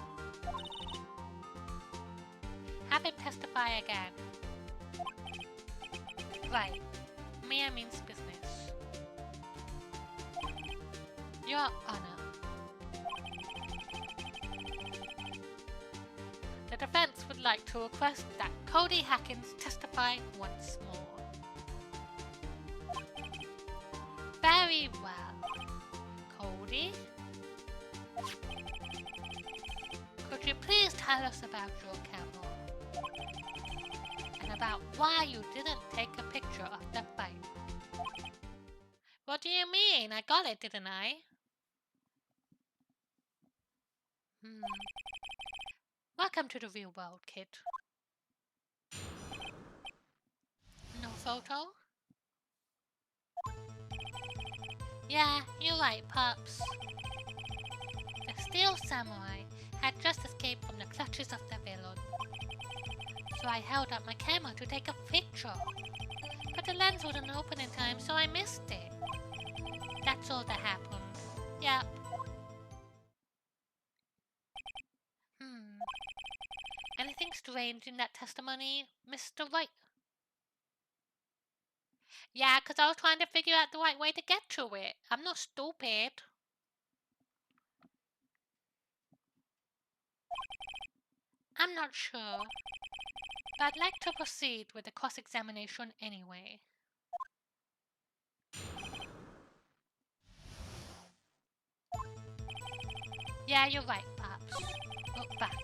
Have him testify again. Right. Mia means business. Your Honor. The defense would like to request that Cody Hackins testify once more. Very well. Cody? Could you please tell us about your camera? And about why you didn't take a picture of the fight? What do you mean? I got it, didn't I? Welcome to the real world, kid. No photo? Yeah, you're right, Pops. The Steel Samurai had just escaped from the clutches of the villain. So I held up my camera to take a picture. But the lens wasn't open in time, so I missed it. That's all that happened. Yep. Anything strange in that testimony, Mr. Wright? Yeah, 'cause I was trying to figure out the right way to get to it. I'm not stupid. I'm not sure. But I'd like to proceed with the cross-examination anyway. Yeah, you're right, Pops. Look back.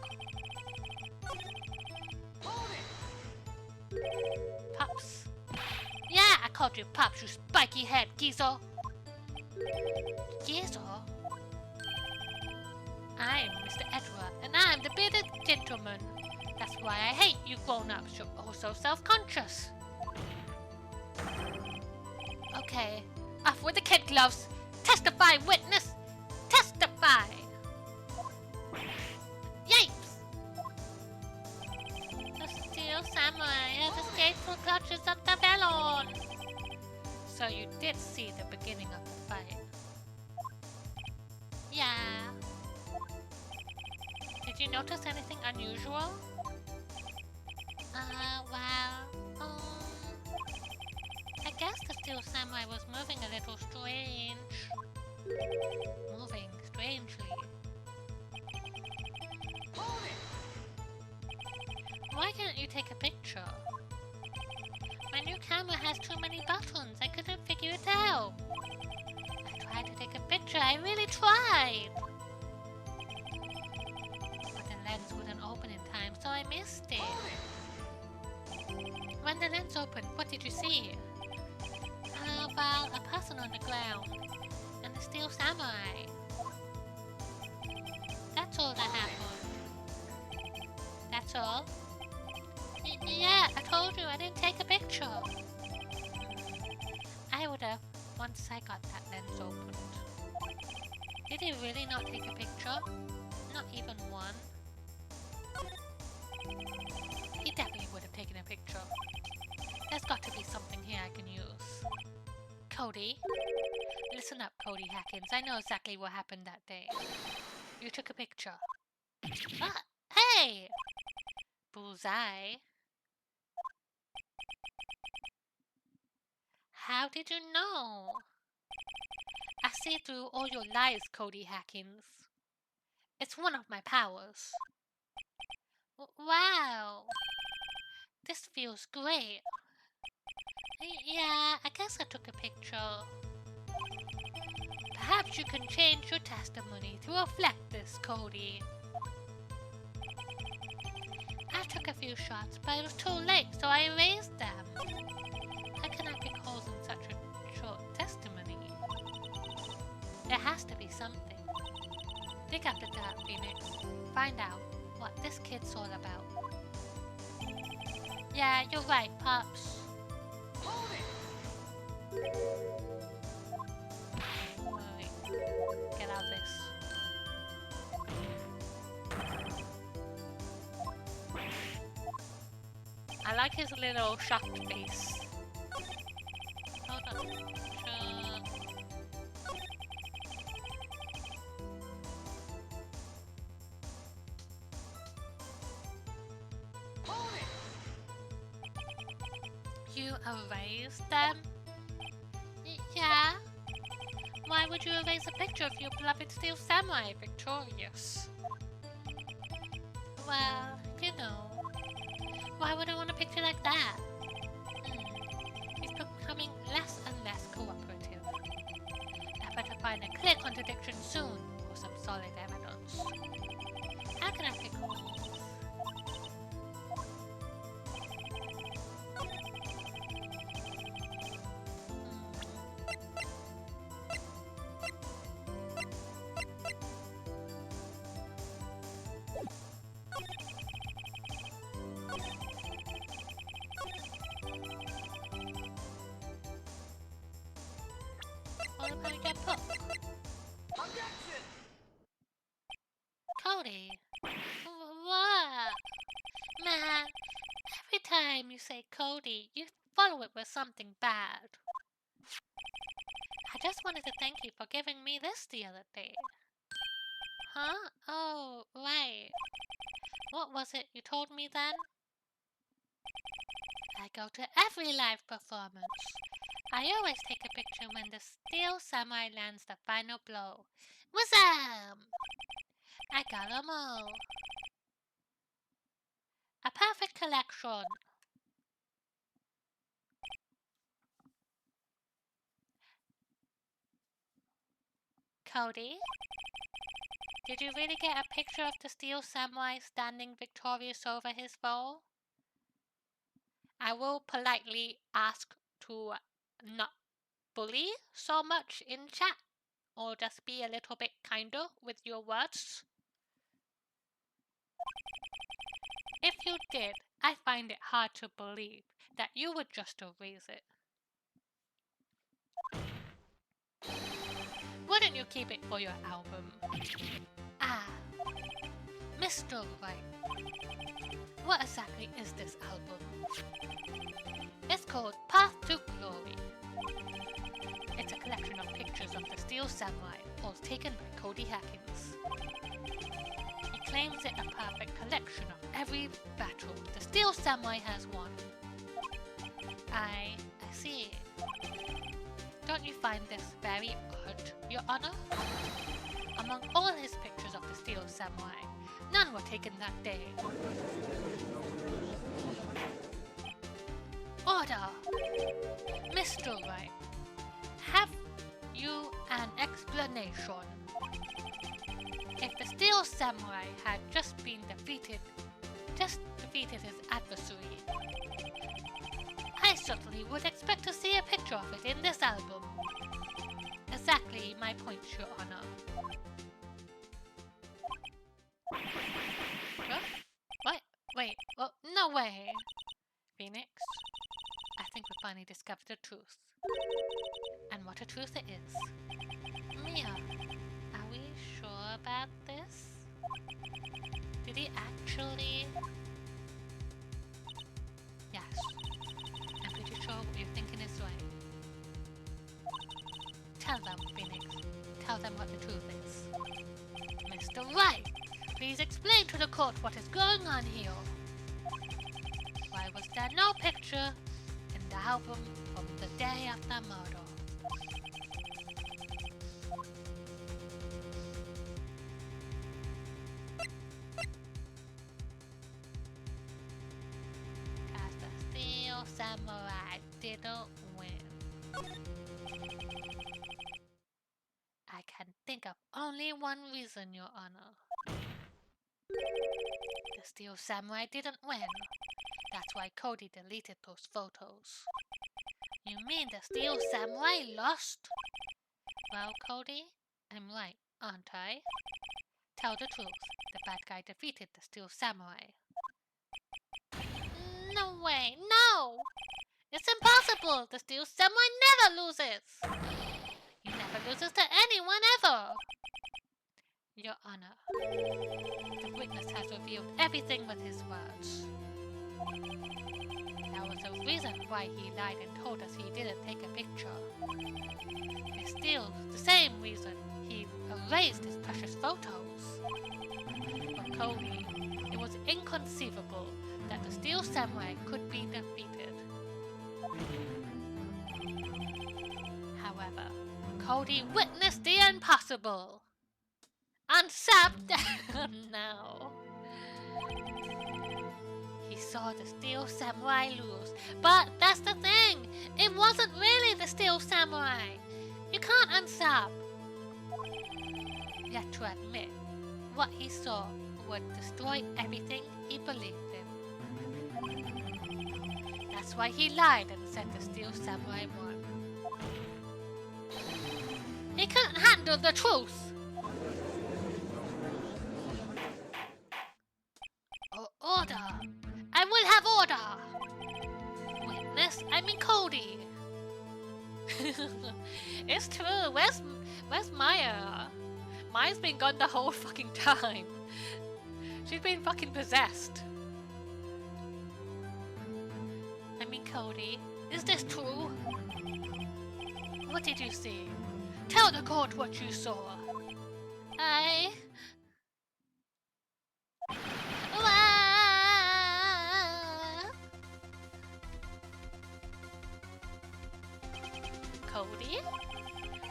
Hold it! Pops. Yeah, I called you Pops, you spiky head, geezer. Geezer? I'm Mr. Edward, and I'm the bearded gentleman. That's why I hate you grown-ups. You're all so self-conscious. Okay, off with the kid gloves. Testify, witness! Testify! Yikes! The Steel Samurai has escaped from clutches of the Velon! So you did see the beginning of the fight? Yeah. Did you notice anything unusual? I guess the Steel Samurai was moving a little strange. Moving strangely. Hold it! Why can't you take a picture? My new camera has too many buttons. I couldn't figure it out. I tried to take a picture. I really tried. But the lens wouldn't open in time, so I missed it. When the lens opened, what did you see? Well, a person on the ground. And the Steel Samurai. That's all that happened. That's all? Yeah, I told you I didn't take a picture. I would have once I got that lens opened. Did he really not take a picture? Not even one? He definitely would have taken a picture. There's got to be something here I can use. Cody? Listen up, Cody Hackins. I know exactly what happened that day. You took a picture. Ah, hey! Bullseye. How did you know? I see through all your lies, Cody Hackins. It's one of my powers. Wow! This feels great. Yeah, I guess I took a picture. Perhaps you can change your testimony to reflect this, Cody. I took a few shots, but it was too late, so I erased them. How can I pick holes in such a short testimony? There has to be something. Dig up the dirt, Phoenix. Find out what this kid's all about. Yeah, you're right, Pops. Hold it! Wait, get out of this. I like his little shocked face. Hold on. Hold it! You erased them? Yeah? Why would you erase a picture of your beloved Steel Samurai victorious? Well, you know. Why would I want a picture like that? He's becoming less and less cooperative. I better find a clear contradiction soon, or some solid evidence. How can I pick holes? What about your book? Objection! Cody? What? Man, every time you say Cody, you follow it with something bad. I just wanted to thank you for giving me this the other day. Huh? Oh, right. What was it you told me then? I go to every live performance. I always take a picture when the Steel Samurai lands the final blow. Wazam! I got 'em all. A perfect collection. Cody? Did you really get a picture of the Steel Samurai standing victorious over his foe? I will politely ask to not bully so much in chat, or just be a little bit kinder with your words. If you did, I find it hard to believe that you would just erase it. Wouldn't don't you keep it for your album? Ah, Mr. Wright. What exactly is this album? It's called Path to Glory. It's a collection of pictures of the Steel Samurai, all taken by Cody Hackins. He claims it a perfect collection of every battle the Steel Samurai has won. I see. Don't you find this very odd, Your Honor? Among all his pictures of the Steel Samurai, none were taken that day. Order! Mr. Wright, have you an explanation? If the Steel Samurai had just defeated his adversary, I certainly would expect to see a picture of it in this album. Exactly my point, Your Honor. Huh? What? Wait, well, no way! Phoenix, I think we finally discovered the truth. And what a truth it is. Mia, are we sure about this? Did he actually... Yes. I'm pretty sure what you're thinking is right. Tell them, Phoenix. Tell them what the truth is. Mr. Wright, please explain to the court what is going on here. Why was there no picture in the album from the day of the murder? Cause the Steel Samurai didn't win. I can think of only one reason, Your Honor. The Steel Samurai didn't win. That's why Cody deleted those photos. You mean the Steel Samurai lost? Well, Cody, I'm right, aren't I? Tell the truth. The bad guy defeated the Steel Samurai. No way, no! It's impossible! The Steel Samurai never loses! He never loses to anyone ever! Your Honor, the witness has revealed everything with his words. There was a reason why he lied and told us he didn't take a picture. It's still the same reason he erased his precious photos. For Cody, it was inconceivable that the Steel Samurai could be defeated. However, Cody witnessed the impossible! And sat down now. He saw the Steel Samurai lose, but that's the thing! It wasn't really the Steel Samurai! You can't unsub! Yet to admit, what he saw would destroy everything he believed in. That's why he lied and said the Steel Samurai won. He couldn't handle the truth! Order! I will have order! Witness, I mean Cody! It's true, where's Maya? Maya's been gone the whole fucking time. She's been fucking possessed. I mean Cody, is this true? What did you see? Tell the court what you saw. Cody?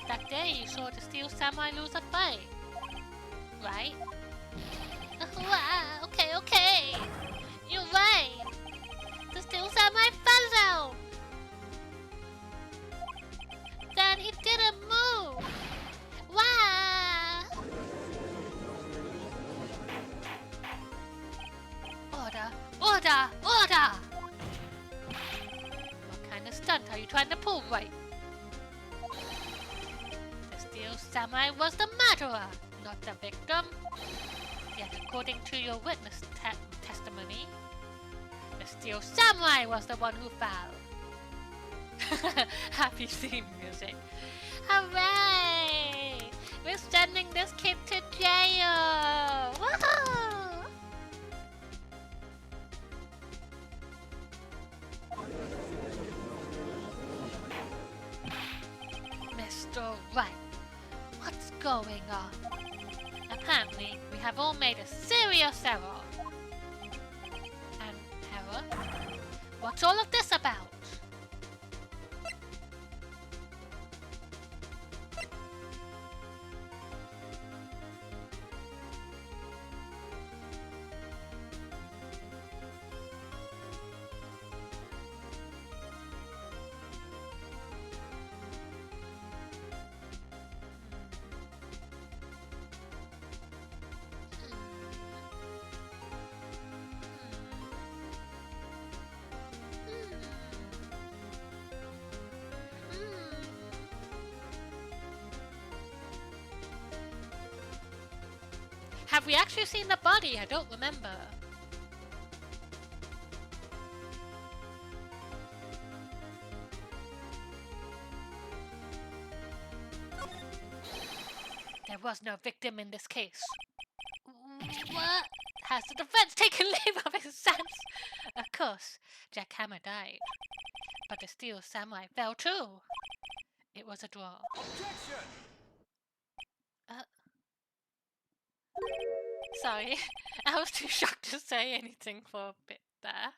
That day you saw the Steel Samurai lose a fight, right? Okay. You're right. The Steel Samurai fell down. Then he didn't move. Wow. Order! What kind of stunt are you trying to pull, Wright? The Steel Samurai was the murderer, not the victim. Yet according to your witness testimony, the Steel Samurai was the one who fell. Happy theme music. Hooray! We're sending this kid to jail! Woohoo! Mr. Wright, what's going on? Apparently, we have all made a serious error. An error? What's all of this about? Have we actually seen the body? I don't remember. There was no victim in this case. What? Has the defense taken leave of his sense? Of course, Jack Hammer died. But the Steel Samurai fell too. It was a draw. Objection! Sorry, I was too shocked to say anything for a bit there.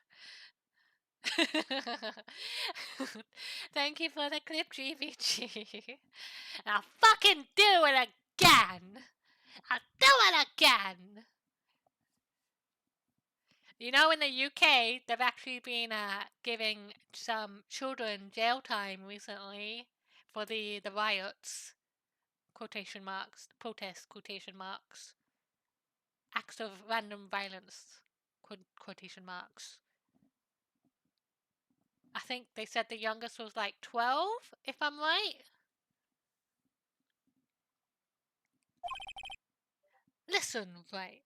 Thank you for the clip, GVG. I'll fucking do it again! I'll do it again! You know, in the UK, they've actually been giving some children jail time recently for the riots, quotation marks, protest, quotation marks, acts of random violence, quotation marks. I think they said the youngest was like 12, if I'm right. Listen, Wright.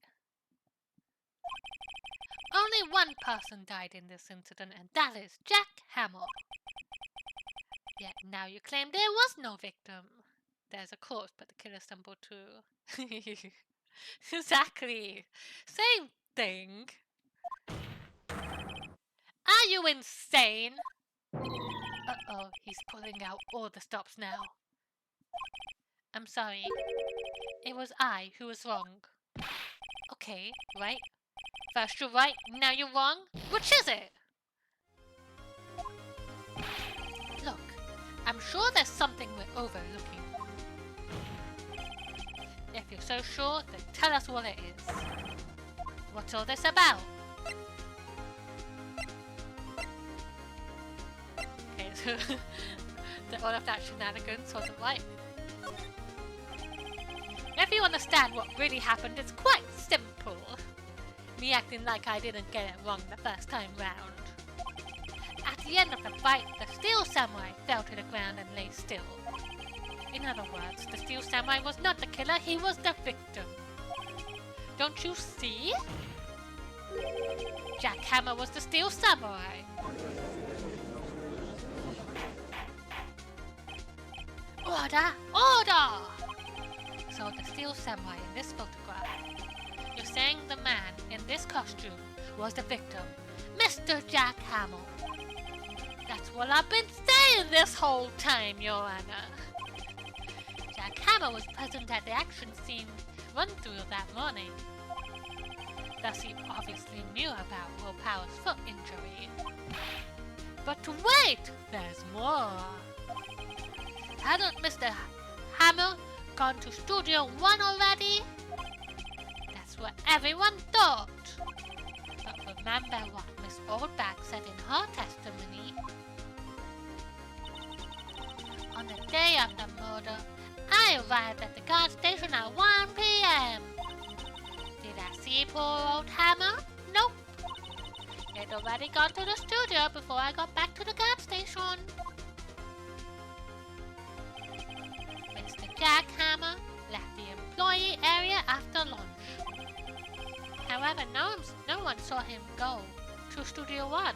Only one person died in this incident, and that is Jack Hammer. Yet now you claim there was no victim. There's a corpse, but the killer stumbled too. Exactly. Same thing. Are you insane? Uh-oh, he's pulling out all the stops now. I'm sorry. It was I who was wrong. Okay, right? First you're right, now you're wrong? Which is it? Look, I'm sure there's something we're overlooking. If you're so sure, then tell us what it is. What's all this about? Okay, so all of that shenanigans wasn't right. If you understand what really happened, it's quite simple. Me acting like I didn't get it wrong the first time round. At the end of the fight, the Steel Samurai fell to the ground and lay still. In other words, the Steel Samurai was not the killer, he was the victim. Don't you see? Jack Hammer was the Steel Samurai. Order! Order! So the Steel Samurai in this photograph. You're saying the man in this costume was the victim, Mr. Jack Hammer. That's what I've been saying this whole time, Your Honor. Jack Hammer was present at the action scene run-through that morning. Thus he obviously knew about Will Power's foot injury. But wait! There's more! Hadn't Mr. Hammer gone to Studio 1 already? That's what everyone thought. But remember what Miss Oldback said in her testimony. On the day of the murder, I arrived at the guard station at 1 p.m. Did I see poor old Hammer? Nope. He'd already gone to the studio before I got back to the guard station. Mr. Jack Hammer left the employee area after lunch. However, no one saw him go to Studio 1.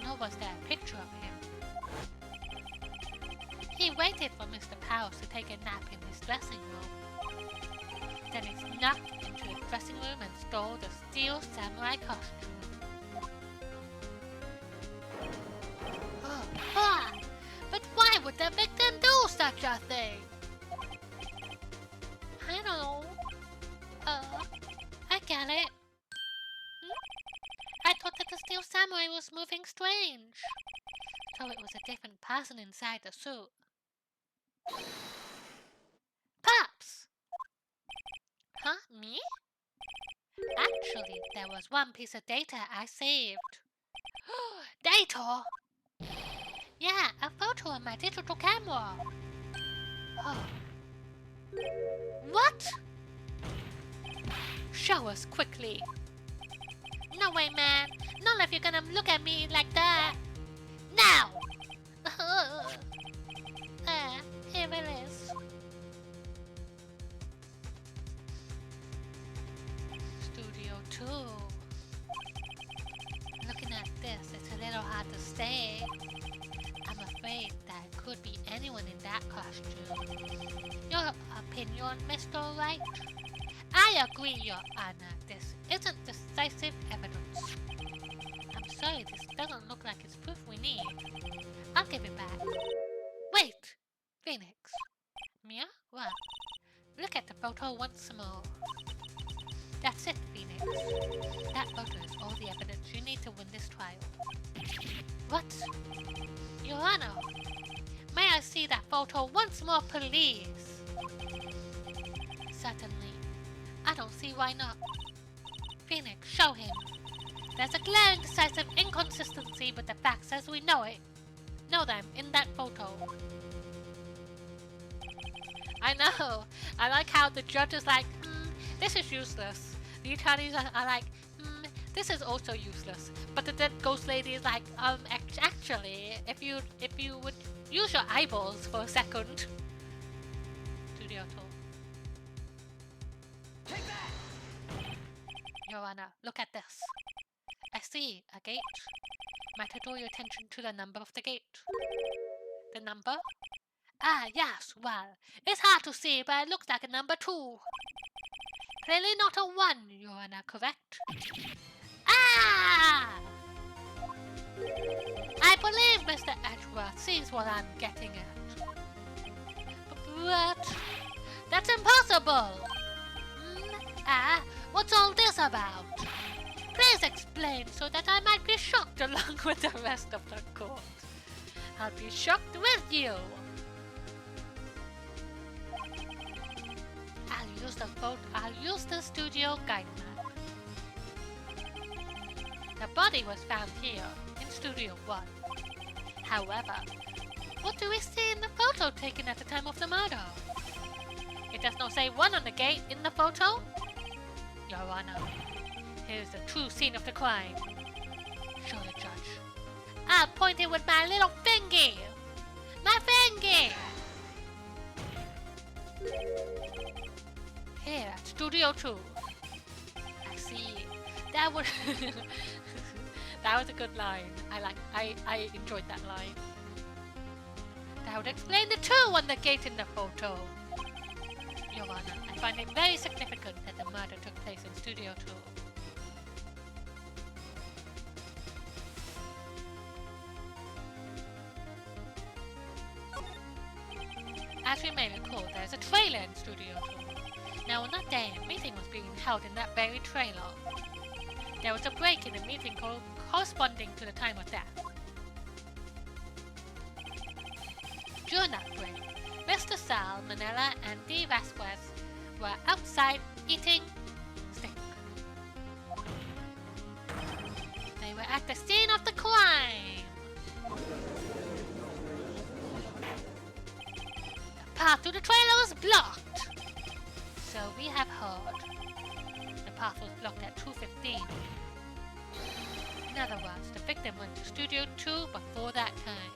Nor was there a picture of him. He waited for Mr. Powers to take a nap in his dressing room. Then he snuck into the dressing room and stole the steel samurai costume. But why would the victim do such a thing? I don't know. I get it. I thought that the steel samurai was moving strange. So it was a different person inside the suit. Pops! Huh? Me? Actually, there was one piece of data I saved. Data? Yeah, a photo on my digital camera. Oh. What? Show us quickly. No way, man. Not if you're gonna look at me like that. Now! Here it is. Studio 2. Looking at this, it's a little hard to say. I'm afraid that could be anyone in that costume. Your opinion, Mr. Wright? I agree, Your Honor. This isn't decisive evidence. I'm sorry, this doesn't look like it's proof we need. I'll give it back. Wait! Phoenix. Mia? What? Look at the photo once more. That's it, Phoenix. That photo is all the evidence you need to win this trial. What? Your Honor, may I see that photo once more, please? Certainly. I don't see why not. Phoenix, show him. There's a glaring decisive inconsistency with the facts as we know them in that photo. I know. I like how the judge is like, this is useless. The attorneys are like, this is also useless. But the dead ghost lady is like, actually, if you would use your eyeballs for a second. Studio 2. Take that! Your Honor, look at this. I see a gate. Might I draw your attention to the number of the gate? The number? Ah, yes, well, it's hard to see, but it looks like a number 2. Clearly not a 1, Your Honor, correct? Ah! I believe Mr. Edgeworth sees what I'm getting at. But that's impossible! What's all this about? Please explain so that I might be shocked along with the rest of the court. I'll be shocked with you. I'll use the studio guide map. The body was found here, in Studio 1. However, what do we see in the photo taken at the time of the murder? It does not say 1 on the gate in the photo? Your Honor, here's the true scene of the crime. Show the judge. I'll point it with my little fingy! My fingy! Here at Studio 2. I see. That was that was a good line. I enjoyed that line. That would explain the 2 on the gate in the photo. Your Honor, I find it very significant that the murder took place in Studio 2. As we may recall, there's a trailer in Studio 2. Now on that day, a meeting was being held in that very trailer. There was a break in the meeting corresponding to the time of death. During that break, Mr. Sal, Manila, and D. Vasquez were outside eating steak. They were at the scene of the crime. The path to the trailer was blocked. So we have heard. The path was blocked at 2:15. In other words, the victim went to Studio 2 before that time.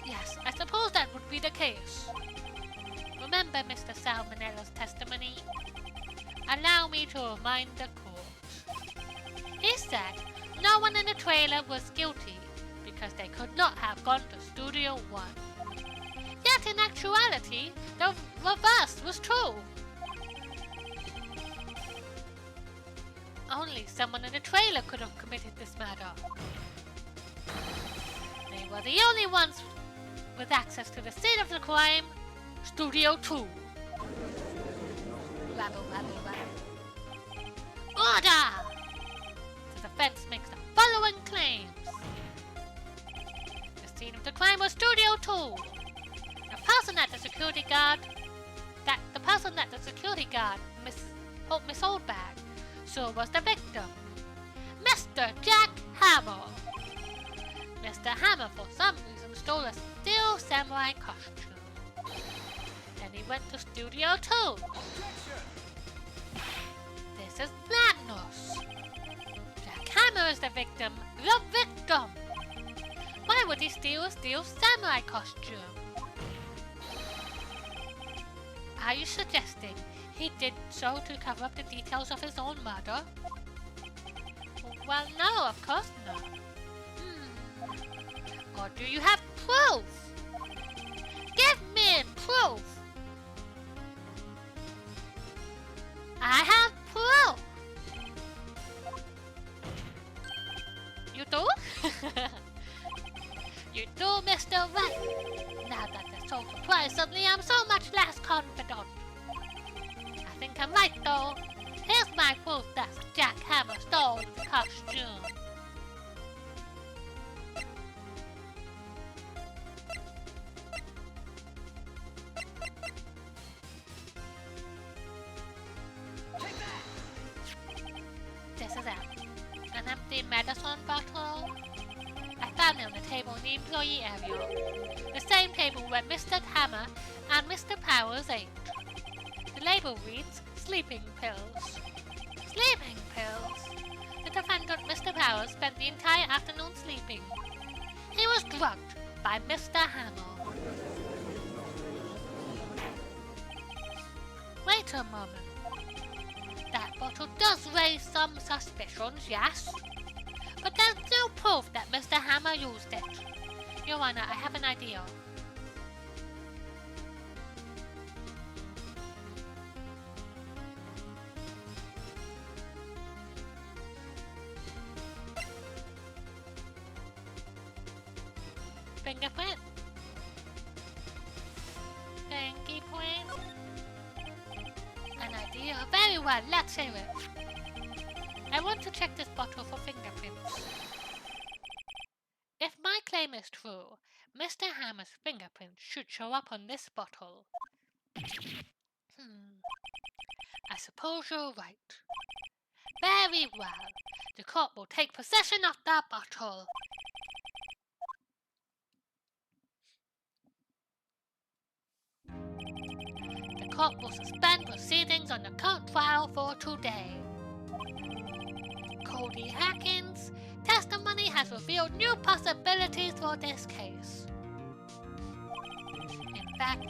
Yes, I suppose that would be the case. Remember Mr. Salmonella's testimony? Allow me to remind the court. He said no one in the trailer was guilty because they could not have gone to Studio 1. actuality, the reverse was true. Only someone in the trailer could have committed this murder. They were the only ones with access to the scene of the crime. Studio 2. Rabble, rabble, rabble. Order! The defense makes the following claims. The scene of the crime was Studio 2. The person that the security guard, Miss Oldbag, so was the victim, Mr. Jack Hammer. Mr. Hammer, for some reason, stole a steel samurai costume. Then he went to Studio 2. Objection! This is madness. Jack Hammer is the victim. The victim! Why would he steal a steel samurai costume? Are you suggesting he did so to cover up the details of his own murder? Well, no, of course not. Or do you have proof? Give me proof! I have proof! You do? You do, Mr. Wright. Now that they're so surprised, suddenly I'm so much less confident. I think I'm right, though. Here's my proof that Jack Hammer stole the costume. Take that! This is it. An empty medicine bottle. I found it on the table in the employee area. The same table where Mr. Hammer and Mr. Powers ate. The label reads, sleeping pills. Sleeping pills? The defendant, Mr. Powers, spent the entire afternoon sleeping. He was drugged by Mr. Hammer. Wait a moment. That bottle does raise some suspicions, yes? But there's no proof that Mr. Hammer used it. Your Honor, I have an idea. Fingerprint? Pinky print? An idea? Very well, let's hear it. I want to check this bottle for fingerprints. If my claim is true, Mr. Hammer's fingerprints should show up on this bottle. I suppose you're right. Very well. The court will take possession of the bottle. The court will suspend proceedings on the current trial for today. Cody Hackins' testimony has revealed new possibilities for this case. In fact,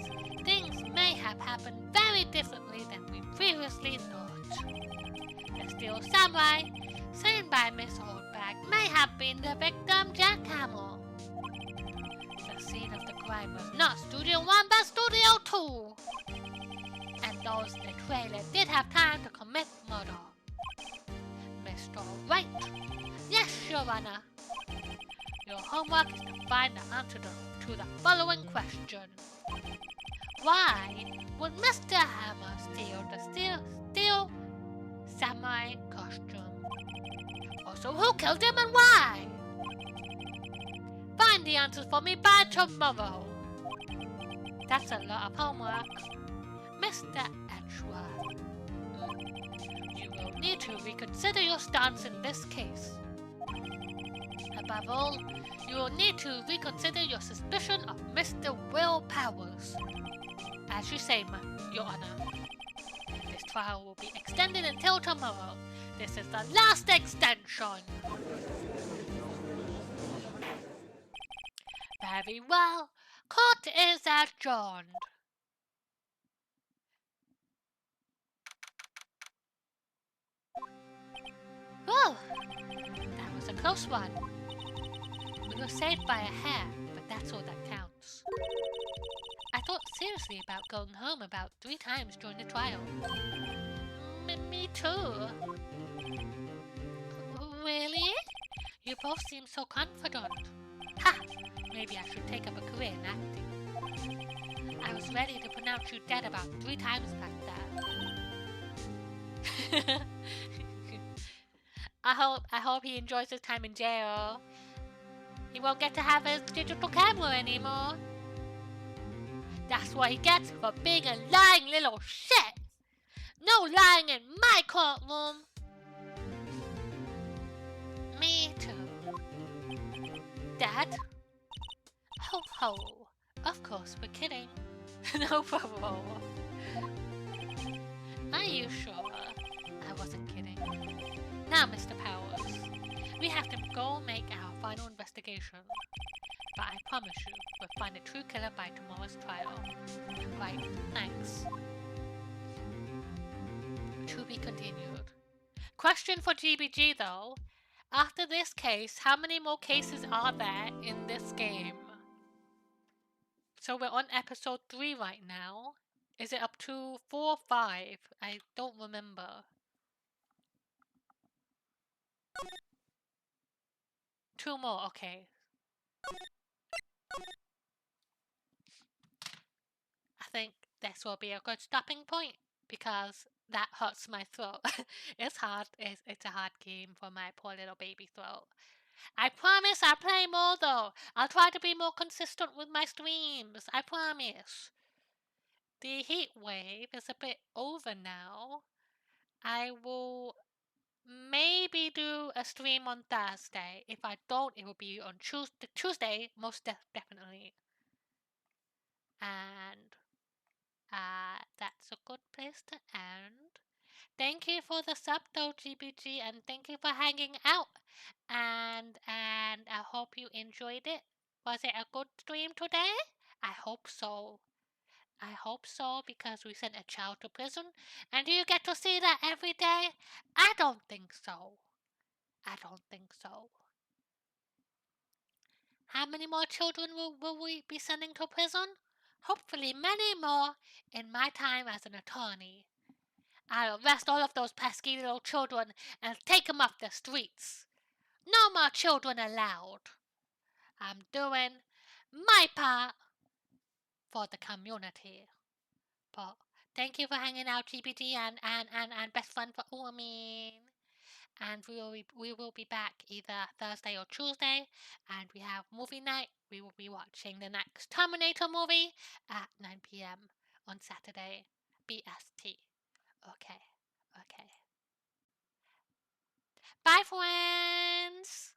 things may have happened very differently than we previously thought. The steel samurai, seen by Miss Oldbag, may have been the victim, Jack Hammer. The scene of the crime was not Studio 1 but Studio 2. And those in the trailer did have time to commit murder. Mr. Wright. Yes, Your Honor. Your homework is to find the answer to the following question. Why would Mr. Hammer steal the steel samurai costume? Also, who killed him and why? Find the answers for me by tomorrow. That's a lot of homework. Mr. Edgeworth. You will need to reconsider your stance in this case. Above all, you will need to reconsider your suspicion of Mr. Will Powers. As you say, Your Honor. This trial will be extended until tomorrow. This is the last extension. Very well. Court is adjourned. Oh, that was a close one. We were saved by a hair, but that's all that counts. I thought seriously about going home about 3 times during the trial. Me too. Really? You both seem so confident. Ha! Maybe I should take up a career in acting. I was ready to pronounce you dead about 3 times like that. I hope he enjoys his time in jail. He won't get to have his digital camera anymore. That's what he gets for being a lying little shit. No lying in my courtroom. Me too. Dad? Ho ho. Of course, we're kidding. No problem. Are you sure? I wasn't kidding. Now, Mr. Powers, we have to go make our final investigation. But I promise you, we'll find the true killer by tomorrow's trial. Right, thanks. To be continued. Question for GBG though. After this case, how many more cases are there in this game? So we're on episode 3 right now. Is it up to 4 or 5? I don't remember. 2 more, okay. I think this will be a good stopping point because that hurts my throat. It's hard. It's a hard game for my poor little baby throat. I promise I'll play more though. I'll try to be more consistent with my streams. I promise. The heat wave is a bit over now. I will maybe do a stream on Thursday. If I don't, it will be on Tuesday, most definitely. And that's a good place to end. Thank you for the sub though, GBG, and thank you for hanging out. And I hope you enjoyed it. Was it a good stream today? I hope so. I hope so because we sent a child to prison. And do you get to see that every day? I don't think so. I don't think so. How many more children will we be sending to prison? Hopefully many more in my time as an attorney. I'll arrest all of those pesky little children and take them off the streets. No more children allowed. I'm doing my part for the community. But thank you for hanging out, GPT, and best friend for Uamin. And we will be back either Thursday or Tuesday. And we have movie night. We will be watching the next Terminator movie at 9 p.m. on Saturday. BST. Okay. Okay. Bye, friends!